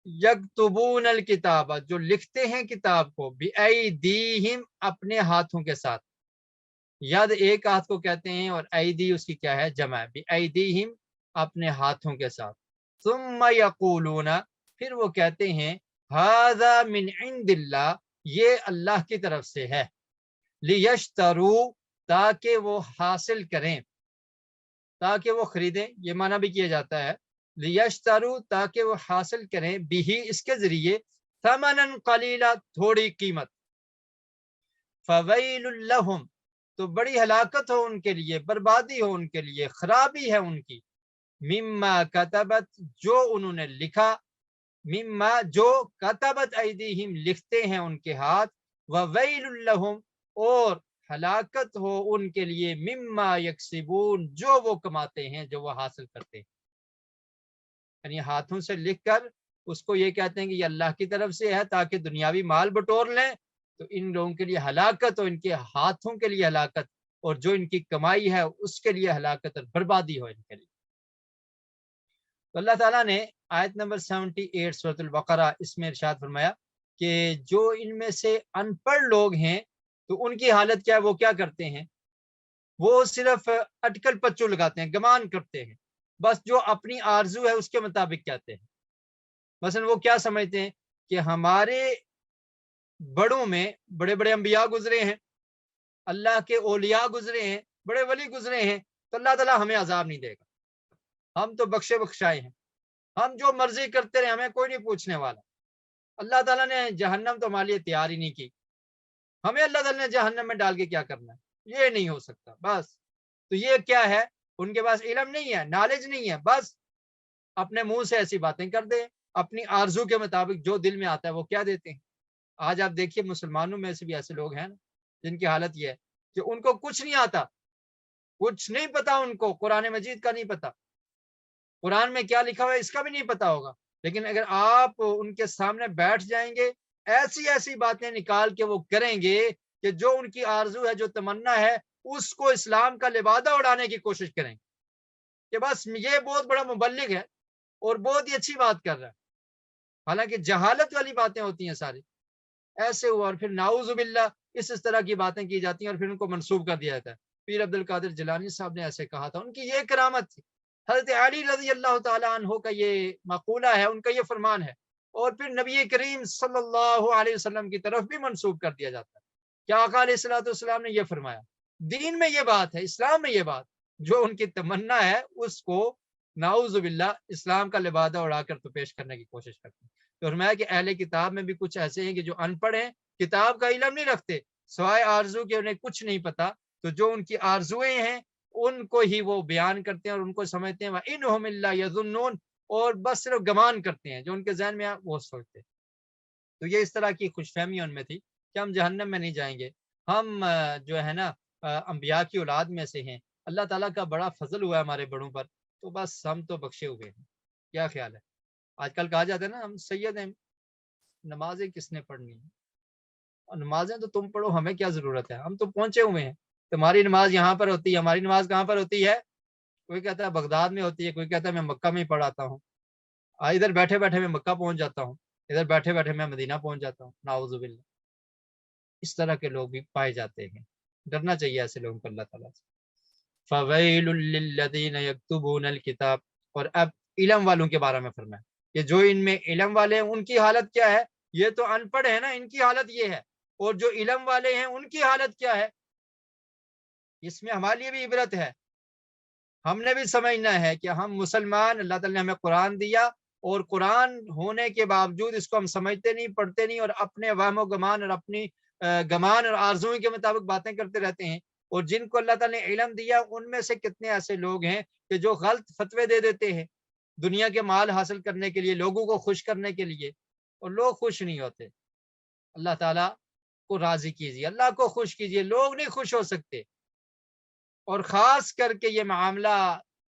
یکتبون الکتاب جو لکھتے ہیں کتاب کو، بِأَيْدِيهِمْ اپنے ہاتھوں کے ساتھ۔ ید ایک ہاتھ کو کہتے ہیں اور ایدی اس کی کیا ہے؟ جمع ہے۔ بِأَيْدِيهِمْ اپنے ہاتھوں کے ساتھ۔ ثم یقولون پھر وہ کہتے ہیں، هذا من عند اللہ یہ اللہ کی طرف سے ہے، لیشتروا تاکہ وہ حاصل کریں، تاکہ وہ خریدیں، یہ معنی بھی کیا جاتا ہے، لیشتروا تاکہ وہ حاصل کریں، بھی اس کے ذریعے، ثمنا قلیلا تھوڑی قیمت۔ فویل لہم تو بڑی ہلاکت ہو ان کے لیے، بربادی ہو ان کے لیے، خرابی ہے ان کی، مما کتبت جو انہوں نے لکھا، مما جو کتبت ایدیہم لکھتے ہیں ان کے ہاتھ، وویل لہم اور ہلاکت ہو ان کے لیے، مما یکسبون جو وہ کماتے ہیں، جو وہ حاصل کرتے ہیں۔ یعنی ہاتھوں سے لکھ کر اس کو یہ کہتے ہیں کہ یہ اللہ کی طرف سے ہے تاکہ دنیاوی مال بٹور لیں، تو ان لوگوں کے لیے ہلاکت ہو، ان کے ہاتھوں کے لیے ہلاکت، اور جو ان کی کمائی ہے اس کے لیے ہلاکت اور بربادی ہو ان کے لیے۔ تو اللہ تعالیٰ نے آیت نمبر 78 سورۃ البقرہ اس میں ارشاد فرمایا کہ جو ان میں سے ان پڑھ لوگ ہیں تو ان کی حالت کیا ہے، وہ کیا کرتے ہیں؟ وہ صرف اٹکل پچو لگاتے ہیں، گمان کرتے ہیں، بس جو اپنی آرزو ہے اس کے مطابق کہتے ہیں۔ مثلا وہ کیا سمجھتے ہیں کہ ہمارے بڑوں میں بڑے بڑے انبیاء گزرے ہیں، اللہ کے اولیاء گزرے ہیں، بڑے ولی گزرے ہیں، تو اللہ تعالیٰ ہمیں عذاب نہیں دے گا، ہم تو بخشے بخشائے ہیں، ہم جو مرضی کرتے رہے، ہمیں کوئی نہیں پوچھنے والا۔ اللہ تعالیٰ نے جہنم تو ہمارے لیے تیار ہی نہیں کی، ہمیں اللہ تعالیٰ نے جہنم میں ڈال کے کیا کرنا ہے؟ یہ نہیں ہو سکتا بس۔ تو یہ کیا ہے؟ ان کے پاس علم نہیں ہے، نالج نہیں ہے، بس اپنے منہ سے ایسی باتیں کر دیں، اپنی آرزو کے مطابق جو دل میں آتا ہے وہ کیا دیتے ہیں۔ آج آپ دیکھیے مسلمانوں میں سے بھی ایسے لوگ ہیں جن کی حالت یہ ہے کہ ان کو کچھ نہیں آتا، کچھ نہیں پتا، ان کو قرآن مجید کا نہیں پتا، قرآن میں کیا لکھا ہوا ہے اس کا بھی نہیں پتا ہوگا، لیکن اگر آپ ان کے سامنے بیٹھ جائیں گے ایسی ایسی باتیں نکال کے وہ کریں گے کہ جو ان کی آرزو ہے، جو تمنا ہے، اس کو اسلام کا لبادہ اڑانے کی کوشش کریں گے کہ بس یہ بہت بڑا مبلغ ہے اور بہت ہی اچھی بات کر رہا ہے، حالانکہ جہالت والی باتیں ہوتی ہیں ساری۔ ایسے ہوا، اور پھر نعوذ باللہ اس طرح کی باتیں کی جاتی ہیں اور پھر ان کو منسوب کر دیا جاتا ہے۔ پیر عبد القادر جیلانی صاحب نے ایسے کہا تھا، ان کی یہ کرامت تھی۔ حضرت علی رضی اللہ تعالیٰ عنہ کا یہ مقولہ ہے، ان کا یہ فرمان ہے، اور پھر نبی کریم صلی اللہ علیہ وسلم کی طرف بھی منسوب کر دیا جاتا ہے کہ آقا علیہ الصلوۃ والسلام نے یہ فرمایا۔ دین میں یہ بات ہے، اسلام میں یہ بات، جو ان کی تمنا ہے اس کو نعوذ باللہ اسلام کا لبادہ اڑا کر تو پیش کرنے کی کوشش کرتے ہیں۔ تو فرمایا کہ اہل کتاب میں بھی کچھ ایسے ہیں کہ جو ان پڑھ ہیں، کتاب کا علم نہیں رکھتے، سوائے آرزو کے انہیں کچھ نہیں پتا، تو جو ان کی آرزویں ہیں ان کو ہی وہ بیان کرتے ہیں اور ان کو سمجھتے ہیں وَإِنْهُمْ إِلَّا يَظُنُّونَ، اور بس صرف گمان کرتے ہیں، جو ان کے ذہن میں وہ سوچتے ہیں۔ تو یہ اس طرح کی خوش فہمی ان میں تھی کہ ہم جہنم میں نہیں جائیں گے، ہم جو ہے نا انبیاء کی اولاد میں سے ہیں، اللہ تعالیٰ کا بڑا فضل ہوا ہے ہمارے بڑوں پر، تو بس ہم تو بخشے ہوئے ہیں۔ کیا خیال ہے؟ آج کل کہا جاتا ہے نا ہم سید ہیں، نمازیں کس نے پڑھنی ہے؟ اور نمازیں تو تم پڑھو، ہمیں کیا ضرورت ہے، ہم تو پہنچے ہوئے ہیں، تمہاری نماز یہاں پر ہوتی ہے، ہماری نماز کہاں پر ہوتی ہے؟ کوئی کہتا ہے بغداد میں ہوتی ہے، کوئی کہتا ہے میں مکہ میں ہی پڑھاتا ہوں، ادھر بیٹھے بیٹھے میں مکہ پہنچ جاتا ہوں، ادھر بیٹھے بیٹھے میں مدینہ پہنچ جاتا ہوں، نعوذ باللہ۔ اس طرح کے لوگ بھی پائے جاتے ہیں، ڈرنا چاہیے ایسے لوگوں کو اللہ تعالیٰ سے۔ فَوَيْلٌ لِّلَّذِينَ يَكْتُبُونَ الْكِتَابَ، اور اب علم والوں کے بارے میں فرمایا کہ جو ان میں علم والے ہیں ان کی حالت کیا ہے؟ یہ تو ان پڑھ ہے نا، ان کی حالت یہ ہے، اور جو علم والے ہیں ان کی حالت کیا ہے؟ اس میں ہمارے لیے بھی عبرت ہے، ہم نے بھی سمجھنا ہے کہ ہم مسلمان، اللہ تعالیٰ نے ہمیں قرآن دیا، اور قرآن ہونے کے باوجود اس کو ہم سمجھتے نہیں، پڑھتے نہیں، اور اپنے وہم و گمان اور اپنی گمان اور آرزوؤں کے مطابق باتیں کرتے رہتے ہیں۔ اور جن کو اللہ تعالیٰ نے علم دیا ان میں سے کتنے ایسے لوگ ہیں کہ جو غلط فتوے دے دیتے ہیں دنیا کے مال حاصل کرنے کے لیے، لوگوں کو خوش کرنے کے لیے، اور لوگ خوش نہیں ہوتے۔ اللہ تعالیٰ کو راضی کیجیے، اللہ کو خوش کیجیے، لوگ نہیں خوش ہو سکتے۔ اور خاص کر کے یہ معاملہ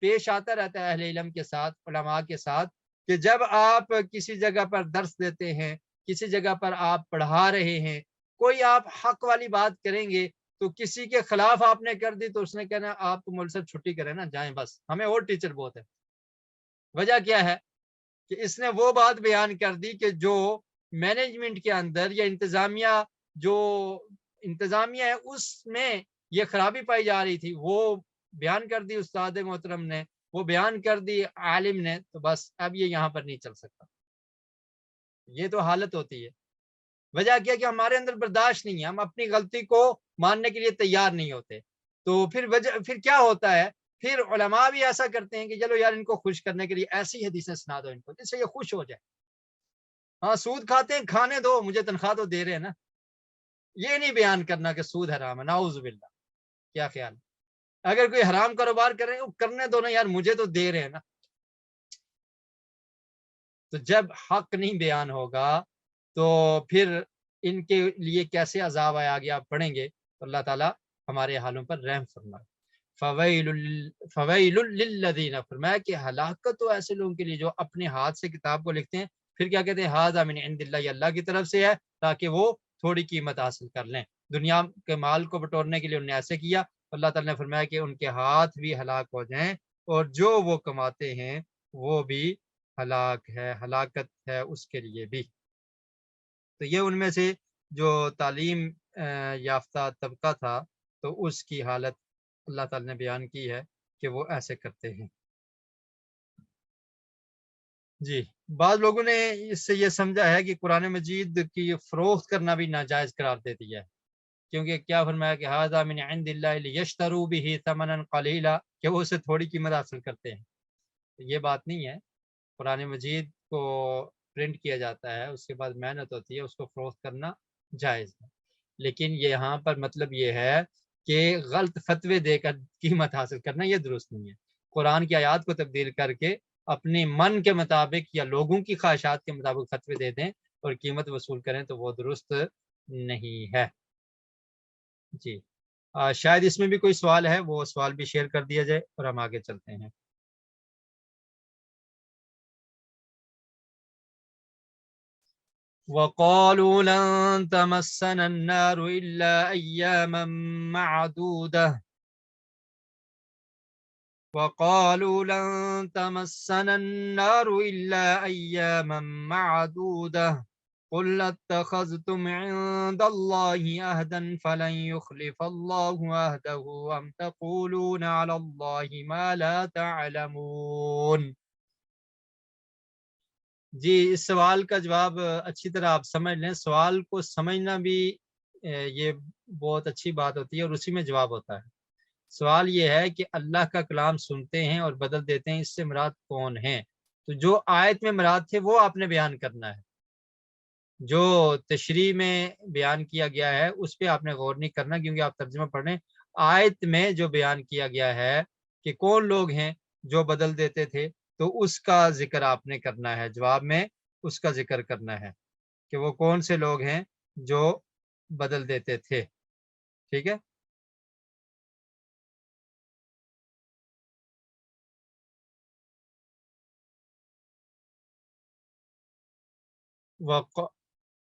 پیش آتا رہتا ہے اہل علم کے ساتھ، علماء کے ساتھ، کہ جب آپ کسی جگہ پر درس دیتے ہیں، کسی جگہ پر آپ پڑھا رہے ہیں، کوئی آپ حق والی بات کریں گے تو کسی کے خلاف آپ نے کر دی تو اس نے کہنا آپ تو مول سے چھٹی کریں نا، جائیں بس، ہمیں اور ٹیچر بہت ہے۔ وجہ کیا ہے؟ کہ اس نے وہ بات بیان کر دی کہ جو مینجمنٹ کے اندر یا جو انتظامیہ ہے اس میں یہ خرابی پائی جا رہی تھی، وہ بیان کر دی استاد محترم نے، وہ بیان کر دی عالم نے، تو بس اب یہ یہاں پر نہیں چل سکتا۔ یہ تو حالت ہوتی ہے۔ وجہ کیا کہ ہمارے اندر برداشت نہیں ہے، ہم اپنی غلطی کو ماننے کے لیے تیار نہیں ہوتے۔ تو پھر کیا ہوتا ہے؟ پھر علماء بھی ایسا کرتے ہیں کہ چلو یار ان کو خوش کرنے کے لیے ایسی حدیثیں سنا دو ان کو جس سے یہ خوش ہو جائے۔ ہاں سود کھاتے ہیں، کھانے دو، مجھے تنخواہ تو دے رہے ہیں نا۔ یہ نہیں بیان کرنا کہ سود حرام ہے، نعوذ باللہ۔ کیا خیال ہے؟ اگر کوئی حرام کاروبار کر رہے ہیں کرنے دو نا یار، مجھے تو دے رہے ہیں نا۔ تو جب حق نہیں بیان ہوگا تو پھر ان کے لیے کیسے عذاب آیا، آگے آپ پڑھیں گے تو اللہ تعالیٰ ہمارے حالوں پر رحم فرمائے۔ فویل للذین، فرمایا کہ ہلاکت تو ایسے لوگوں کے لیے جو اپنے ہاتھ سے کتاب کو لکھتے ہیں، پھر کیا کہتے ہیں ھذا من عند اللہ، یہ اللہ کی طرف سے ہے تاکہ وہ تھوڑی قیمت حاصل کر لیں۔ دنیا کے مال کو بٹورنے کے لیے انہوں نے ایسے کیا، اللہ تعالیٰ نے فرمایا کہ ان کے ہاتھ بھی ہلاک ہو جائیں اور جو وہ کماتے ہیں وہ بھی ہلاک ہے، ہلاکت ہے اس کے لیے بھی۔ تو یہ ان میں سے جو تعلیم یافتہ طبقہ تھا تو اس کی حالت اللہ تعالیٰ نے بیان کی ہے کہ وہ ایسے کرتے ہیں۔ جی، بعض لوگوں نے اس سے یہ سمجھا ہے کہ قرآن مجید کی فروخت کرنا بھی ناجائز قرار دے دیا ہے، کیونکہ کیا فرمایا کہ ھذا من عند اللہ لیشتروا بہ ثمنا قلیلا، کہ وہ اسے تھوڑی قیمت حاصل کرتے ہیں۔ یہ بات نہیں ہے، قرآن مجید کو پرنٹ کیا جاتا ہے اس کے بعد محنت ہوتی ہے، اس کو فروخت کرنا جائز ہے، لیکن یہاں پر مطلب یہ ہے کہ غلط فتوے دے کر قیمت حاصل کرنا یہ درست نہیں ہے۔ قرآن کی آیات کو تبدیل کر کے اپنی من کے مطابق یا لوگوں کی خواہشات کے مطابق فتوے دے دیں اور قیمت وصول کریں تو وہ درست نہیں ہے۔ جی شاید اس میں بھی کوئی سوال ہے، وہ سوال بھی شیئر کر دیا جائے اور ہم آگے چلتے ہیں۔ وَقَالُوا لَن تَمَسَّنَا النَّارُ إِلَّا أَيَّامًا مَّعْدُودَةً وَقَالُوا لَن تَمَسَّنَا النَّارُ إِلَّا أَيَّامًا مَّعْدُودَةً قُلْ اتَّخَذْتُمْ عِندَ اللَّهِ عَهْدًا فَلَن يُخْلِفَ اللَّهُ عَهْدَهُ أَمْ تَقُولُونَ عَلَى اللَّهِ مَا لَا تَعْلَمُونَ۔ جی اس سوال کا جواب اچھی طرح آپ سمجھ لیں، سوال کو سمجھنا بھی یہ بہت اچھی بات ہوتی ہے اور اسی میں جواب ہوتا ہے۔ سوال یہ ہے کہ اللہ کا کلام سنتے ہیں اور بدل دیتے ہیں، اس سے مراد کون ہیں؟ تو جو آیت میں مراد تھے وہ آپ نے بیان کرنا ہے، جو تشریح میں بیان کیا گیا ہے اس پہ آپ نے غور نہیں کرنا، کیونکہ آپ ترجمہ پڑھ رہے ہیں۔ آیت میں جو بیان کیا گیا ہے کہ کون لوگ ہیں جو بدل دیتے تھے، تو اس کا ذکر آپ نے کرنا ہے، جواب میں اس کا ذکر کرنا ہے کہ وہ کون سے لوگ ہیں جو بدل دیتے تھے۔ ٹھیک ہے؟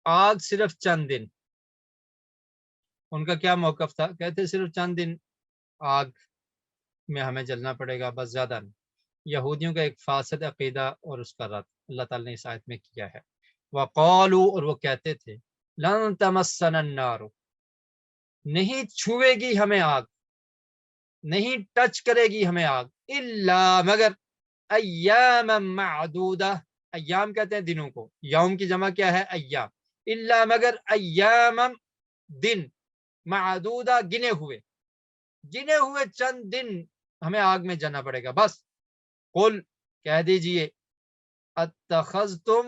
آگ صرف چند دن، ان کا کیا موقف تھا؟ کہتے صرف چند دن آگ میں ہمیں جلنا پڑے گا، بس زیادہ نہیں۔ یہودیوں کا ایک فاسد عقیدہ اور اس کا رد اللہ تعالیٰ نے اس آیت میں کیا ہے۔ وقالوا، اور وہ کہتے تھے، لن تمسنا النار، نہیں چھوئے گی ہمیں آگ، نہیں ٹچ کرے گی ہمیں آگ، الا مگر ایام معدودہ، ایام کہتے ہیں دنوں کو، یوم کی جمع کیا ہے؟ ایام، الا مگر ایام دن، معدودہ گنے ہوئے چند دن ہمیں آگ میں جانا پڑے گا بس۔ قل، کہہ دیجئے، اتخذتم،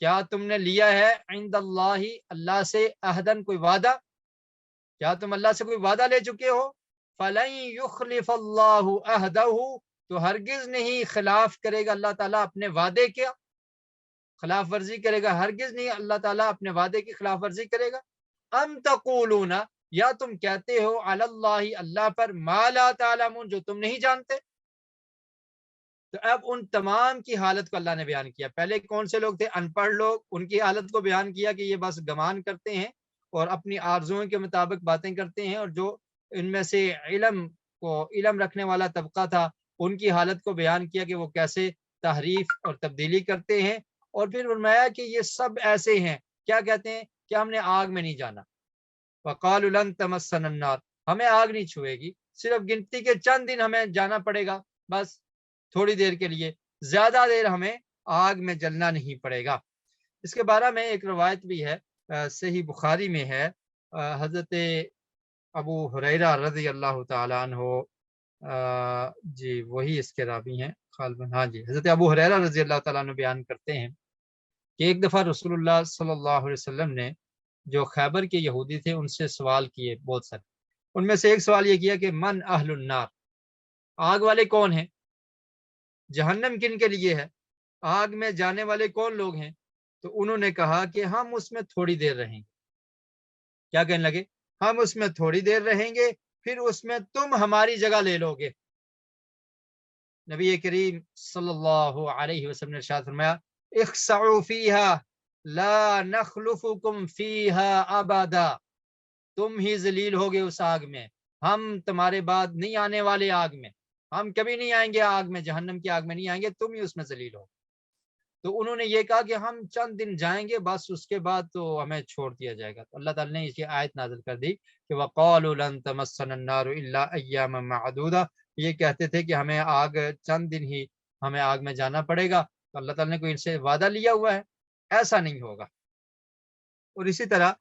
کیا تم نے لیا ہے، عند اللہ، اللہ سے، عہدن، کوئی وعدہ، کیا تم اللہ سے کوئی وعدہ لے چکے ہو؟ فلن یخلف اللہ عہدہ، تو ہرگز نہیں خلاف کرے گا اللہ تعالیٰ اپنے وعدے کے، خلاف ورزی کرے گا، ہرگز نہیں اللہ تعالیٰ اپنے وعدے کی خلاف ورزی کرے گا۔ ام تقولون، یا تم کہتے ہو، علی اللہ، اللہ پر، ما لا تعلمون، جو تم نہیں جانتے۔ تو اب ان تمام کی حالت کو اللہ نے بیان کیا۔ پہلے کون سے لوگ تھے؟ ان پڑھ لوگ، ان کی حالت کو بیان کیا کہ یہ بس گمان کرتے ہیں اور اپنی آرزوؤں کے مطابق باتیں کرتے ہیں، اور جو ان میں سے علم رکھنے والا طبقہ تھا ان کی حالت کو بیان کیا کہ وہ کیسے تحریف اور تبدیلی کرتے ہیں، اور پھر فرمایا کہ یہ سب ایسے ہیں، کیا کہتے ہیں کہ ہم نے آگ میں نہیں جانا۔ وقالوا لن تمسنا النار، ہمیں آگ نہیں چھوئے گی، صرف گنتی کے چند دن ہمیں جانا پڑے گا بس، تھوڑی دیر کے لیے، زیادہ دیر ہمیں آگ میں جلنا نہیں پڑے گا۔ اس کے بارے میں ایک روایت بھی ہے، صحیح بخاری میں ہے، حضرت ابو ہریرہ رضی اللہ تعالیٰ عنہ، جی وہی اس کے راوی ہیں غالباً، ہاں جی، حضرت ابو ہریرہ رضی اللہ تعالیٰ عنہ بیان کرتے ہیں کہ ایک دفعہ رسول اللہ صلی اللہ علیہ وسلم نے جو خیبر کے یہودی تھے ان سے سوال کیے بہت سارے، ان میں سے ایک سوال یہ کیا کہ من اہل النار، آگ والے کون ہیں، جہنم کن کے لیے ہے، آگ میں جانے والے کون لوگ ہیں؟ تو انہوں نے کہا کہ ہم اس میں تھوڑی دیر رہیں گے۔ کیا کہنے لگے؟ ہم اس میں تھوڑی دیر رہیں گے، پھر اس میں تم ہماری جگہ لے لو گے۔ نبی کریم صلی اللہ علیہ وسلم نے ارشاد فرمایا، اخسعوا فیہا لا نخلفکم فیہا ابدا، تم ہی ذلیل ہوگے اس آگ میں، ہم تمہارے بعد نہیں آنے والے آگ میں، ہم کبھی نہیں آئیں گے آگ میں، جہنم کی آگ میں نہیں آئیں گے، تم ہی اس میں ذلیل ہو۔ تو انہوں نے یہ کہا کہ ہم چند دن جائیں گے بس، اس کے بعد تو ہمیں چھوڑ دیا جائے گا۔ تو اللہ تعالیٰ نے اس کی آیت نازل کر دی کہ وَقَالُوا لَن تَمَسَّنَا النَّارُ إِلَّا أَيَّامًا مَّعْدُودَةً، یہ کہتے تھے کہ ہمیں آگ چند دن ہی ہمیں آگ میں جانا پڑے گا۔ تو اللہ تعالیٰ نے کوئی ان سے وعدہ لیا ہوا ہے؟ ایسا نہیں ہوگا۔ اور اسی طرح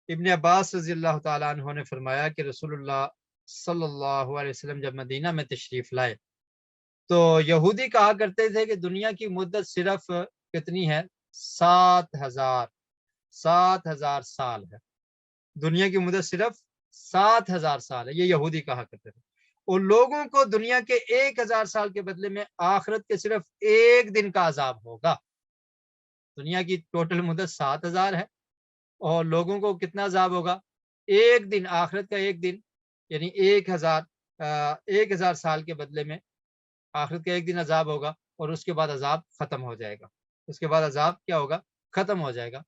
ابن عباس رضی اللہ تعالیٰ عنہ نے فرمایا کہ رسول اللہ صلی اللہ علیہ وسلم جب مدینہ میں تشریف لائے تو یہودی کہا کرتے تھے کہ دنیا کی مدت صرف کتنی ہے؟ 7,000 سال ہے. دنیا کی مدت صرف 7,000 سال ہے، یہ یہودی کہا کرتے تھے. اور لوگوں کو دنیا کے 1,000 سال کے بدلے میں آخرت کے صرف 1 دن کا عذاب ہوگا. دنیا کی ٹوٹل مدت 7,000 ہے اور لوگوں کو کتنا عذاب ہوگا؟ 1 دن، آخرت کا 1 دن، یعنی 1,000 سال کے بدلے میں آخرت کا 1 دن عذاب ہوگا اور اس کے بعد عذاب ختم ہو جائے گا. اس کے بعد عذاب کیا ہوگا؟ ختم ہو جائے گا.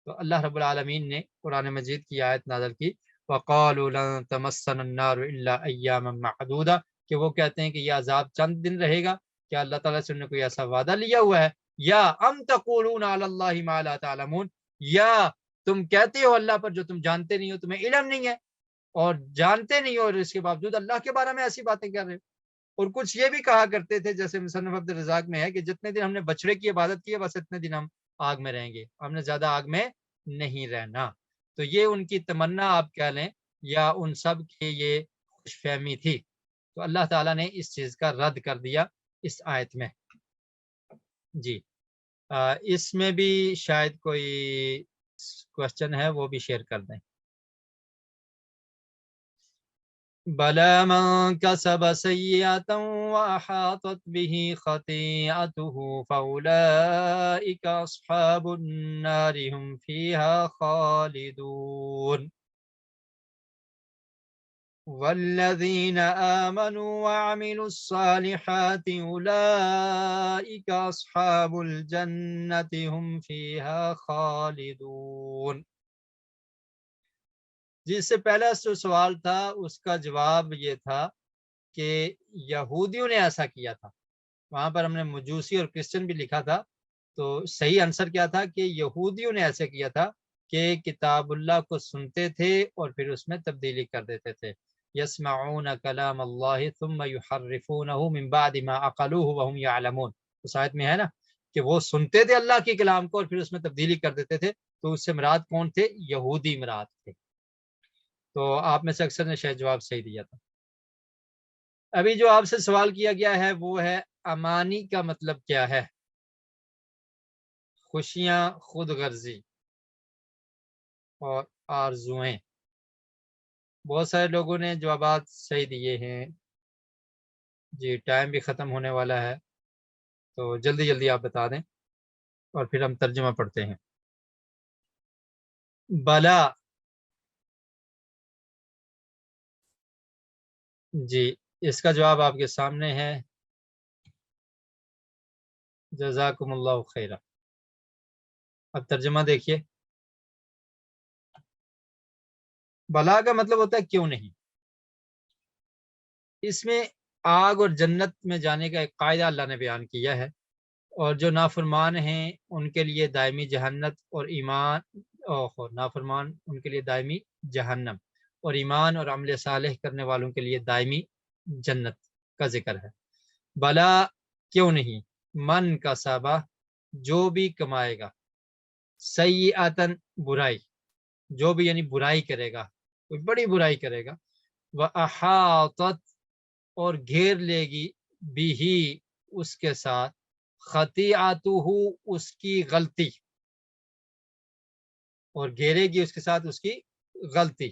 تو اللہ رب العالمین نے قرآن مجید کی آیت نازل کی وَقَالُوا لَن تَمَسَّنَا النَّارُ إِلَّا أَيَّامًا مَّعْدُودَةً، کہ وہ کہتے ہیں کہ یہ عذاب چند دن رہے گا. کیا اللہ تعالیٰ سے انہوں نے کوئی ایسا وعدہ لیا ہوا ہے؟ یا ام تقولون علی اللہ ما لا تعلمون، یا تم کہتے ہو اللہ پر جو تم جانتے نہیں ہو، تمہیں علم نہیں ہے اور جانتے نہیں ہو اور اس کے باوجود اللہ کے بارے میں ایسی باتیں کر رہے ہو. اور کچھ یہ بھی کہا کرتے تھے، جیسے مصنف عبد الرزاق میں ہے کہ جتنے دن ہم نے بچڑے کی عبادت کی ہے بس اتنے دن ہم آگ میں رہیں گے، ہم نے زیادہ آگ میں نہیں رہنا. تو یہ ان کی تمنا آپ کہہ لیں یا ان سب کی یہ خوش فہمی تھی. تو اللہ تعالیٰ نے اس چیز کا رد کر دیا اس آیت میں. جی اس میں بھی شاید کوئی کوشچن ہے، وہ بھی شیئر کر دیں. بَلَى مَنْ كَسَبَ سَيِّئَةً وَأَحَاطَتْ بِهِ خَطِيئَتُهُ فَأُولَئِكَ أَصْحَابُ النَّارِ هُمْ فِيهَا خَالِدُونَ. وَالَّذِينَ آمَنُوا وَعَمِلُوا الصَّالِحَاتِ أُولَئِكَ أَصْحَابُ الْجَنَّةِ هُمْ فِيهَا خَالِدُونَ. جس سے پہلا سوال تھا اس کا جواب یہ تھا کہ یہودیوں نے ایسا کیا تھا. وہاں پر ہم نے مجوسی اور کرسچن بھی لکھا تھا، تو صحیح آنسر کیا تھا کہ یہودیوں نے ایسے کیا تھا کہ کتاب اللہ کو سنتے تھے اور پھر اس میں تبدیلی کر دیتے تھے. یسمعون کلام اللہ ثم یحرفونہ من بعد ما عقلوہ وہم یعلمون. اس آیت میں ہے نا کہ وہ سنتے تھے اللہ کے کلام کو اور پھر اس میں تبدیلی کر دیتے تھے. تو اس سے مراد کون تھے؟ یہودی مراد تھے. تو آپ میں سے اکثر نے شاید جواب صحیح دیا تھا. ابھی جو آپ سے سوال کیا گیا ہے وہ ہے امانی کا مطلب کیا ہے؟ خوشیاں، خود غرضی اور آرزوئیں. بہت سارے لوگوں نے جوابات صحیح دیے ہیں. جی ٹائم بھی ختم ہونے والا ہے تو جلدی جلدی آپ بتا دیں اور پھر ہم ترجمہ پڑھتے ہیں. بلا، جی اس کا جواب آپ کے سامنے ہے. جزاکم اللہ خیرہ. اب ترجمہ دیکھیے. بلا کا مطلب ہوتا ہے کیوں نہیں. اس میں آگ اور جنت میں جانے کا ایک قاعدہ اللہ نے بیان کیا ہے، اور جو نافرمان ہیں ان کے لیے دائمی جہنت اور ایمان نافرمان ان کے لیے دائمی جہنم، اور ایمان اور عمل صالح کرنے والوں کے لیے دائمی جنت کا ذکر ہے. بلا کیوں نہیں، من کا سابہ جو بھی کمائے گا، سیئاتن برائی، جو بھی یعنی برائی کرے گا، کوئی بڑی برائی کرے گا، وَأَحَاطَتْ اور گھیر لے گی بھی اس کے ساتھ، خطیئتہ اس کی غلطی، اور گھیرے گی اس کے ساتھ اس کی غلطی،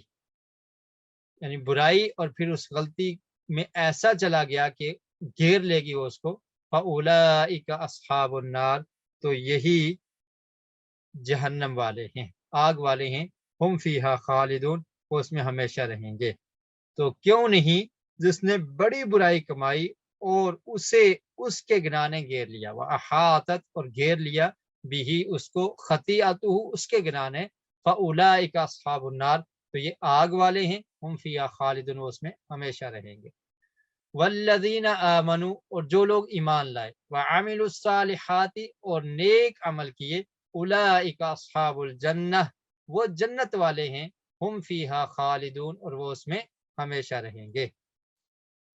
یعنی برائی اور پھر اس غلطی میں ایسا چلا گیا کہ گھیر لے گی وہ اس کو. فَأُولَئِكَ أَصْحَابُ النَّارِ تو یہی جہنم والے ہیں، آگ والے ہیں. ہم فیہا خالدون وہ اس میں ہمیشہ رہیں گے. تو کیوں نہیں جس نے بڑی برائی کمائی اور اسے اس کے گناہ نے گھیر لیا، وَأَحَاطَتْ اور گھیر لیا بھی اس کو، خطیئتہ اس کے گناہ نے، فَأُولَئِكَ أَصْحَابُ النَّارِ تو یہ آگ والے ہیں. ہم فیہا خالدون وہ اس میں ہمیشہ رہیں گے. والذین آمنوا اور جو لوگ ایمان لائے، وعملوا الصالحات اور نیک عمل کیے، اولئک اصحاب الجنہ وہ جنت والے ہیں، ہم فیہا خالدون اور وہ اس میں ہمیشہ رہیں گے.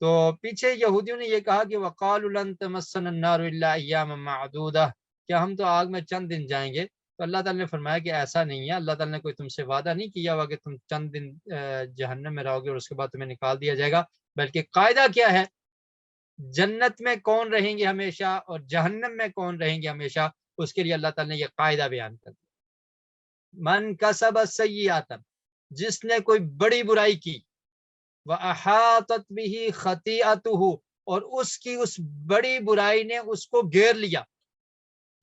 تو پیچھے یہودیوں نے یہ کہا کہ وقالوا لن تمسنا النار الا ایاما معدودہ، کیا ہم تو آگ میں چند دن جائیں گے. تو اللہ تعالیٰ نے فرمایا کہ ایسا نہیں ہے. اللہ تعالیٰ نے کوئی تم سے وعدہ نہیں کیا ہوا کہ تم چند دن جہنم میں رہو گے اور اس کے بعد تمہیں نکال دیا جائے گا. بلکہ قاعدہ کیا ہے، جنت میں کون رہیں گے ہمیشہ اور جہنم میں کون رہیں گے ہمیشہ، اس کے لیے اللہ تعالیٰ نے یہ قاعدہ بیان کر دیا، من کسب سیئۃ، جس نے کوئی بڑی برائی کی، وَأَحَاطَتْ بِهِ خَطِیئَتُهُ، اور اس کی اس بڑی برائی نے اس کو گھیر لیا،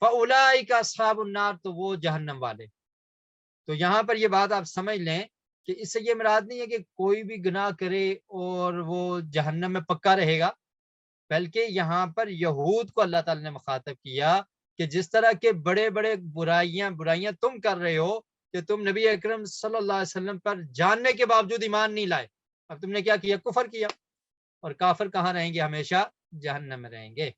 فَأُولَٰئِکَ أَصْحَابُ النَّارِ، تو وہ جہنم والے۔ تو یہاں پر یہ بات آپ سمجھ لیں کہ اس سے یہ مراد نہیں ہے کہ کوئی بھی گناہ کرے اور وہ جہنم میں پکا رہے گا، بلکہ یہاں پر یہود کو اللہ تعالیٰ نے مخاطب کیا کہ جس طرح کے بڑے بڑے برائیاں تم کر رہے ہو کہ تم نبی اکرم صلی اللہ علیہ وسلم پر جاننے کے باوجود ایمان نہیں لائے، اب تم نے کیا کیا؟ کفر کیا، اور کافر کہاں رہیں گے؟ ہمیشہ جہنم میں رہیں گے۔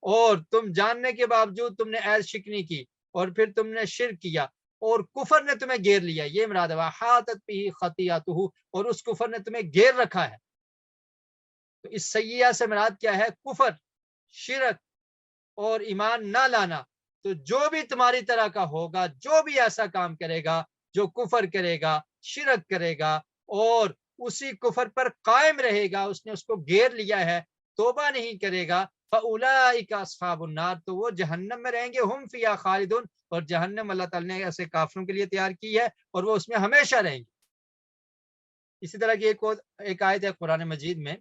اور تم جاننے کے باوجود تم نے عیش شکنی کی، اور پھر تم نے شرک کیا، اور کفر نے تمہیں گھیر لیا، یہ مراد ہے وَأَحَاطَتْ بِهِ خَطِیئَتُهُ، اور اس کفر نے تمہیں گھیر رکھا ہے۔ تو اس سیئہ سے مراد کیا ہے؟ کفر، شرک اور ایمان نہ لانا۔ تو جو بھی تمہاری طرح کا ہوگا، جو بھی ایسا کام کرے گا، جو کفر کرے گا، شرک کرے گا اور اسی کفر پر قائم رہے گا، اس نے اس کو گھیر لیا ہے، توبہ نہیں کرے گا، فَأُولَٰئِکَ أَصْحَابُ النَّارِ، تو وہ جہنم میں رہیں گے، ہم فیہا خالدون، اور جہنم اللہ تعالیٰ نے ایسے کافروں کے لیے تیار کی ہے اور وہ اس میں ہمیشہ رہیں گے۔ اسی طرح کی ایک آیت ہے قرآن مجید میں،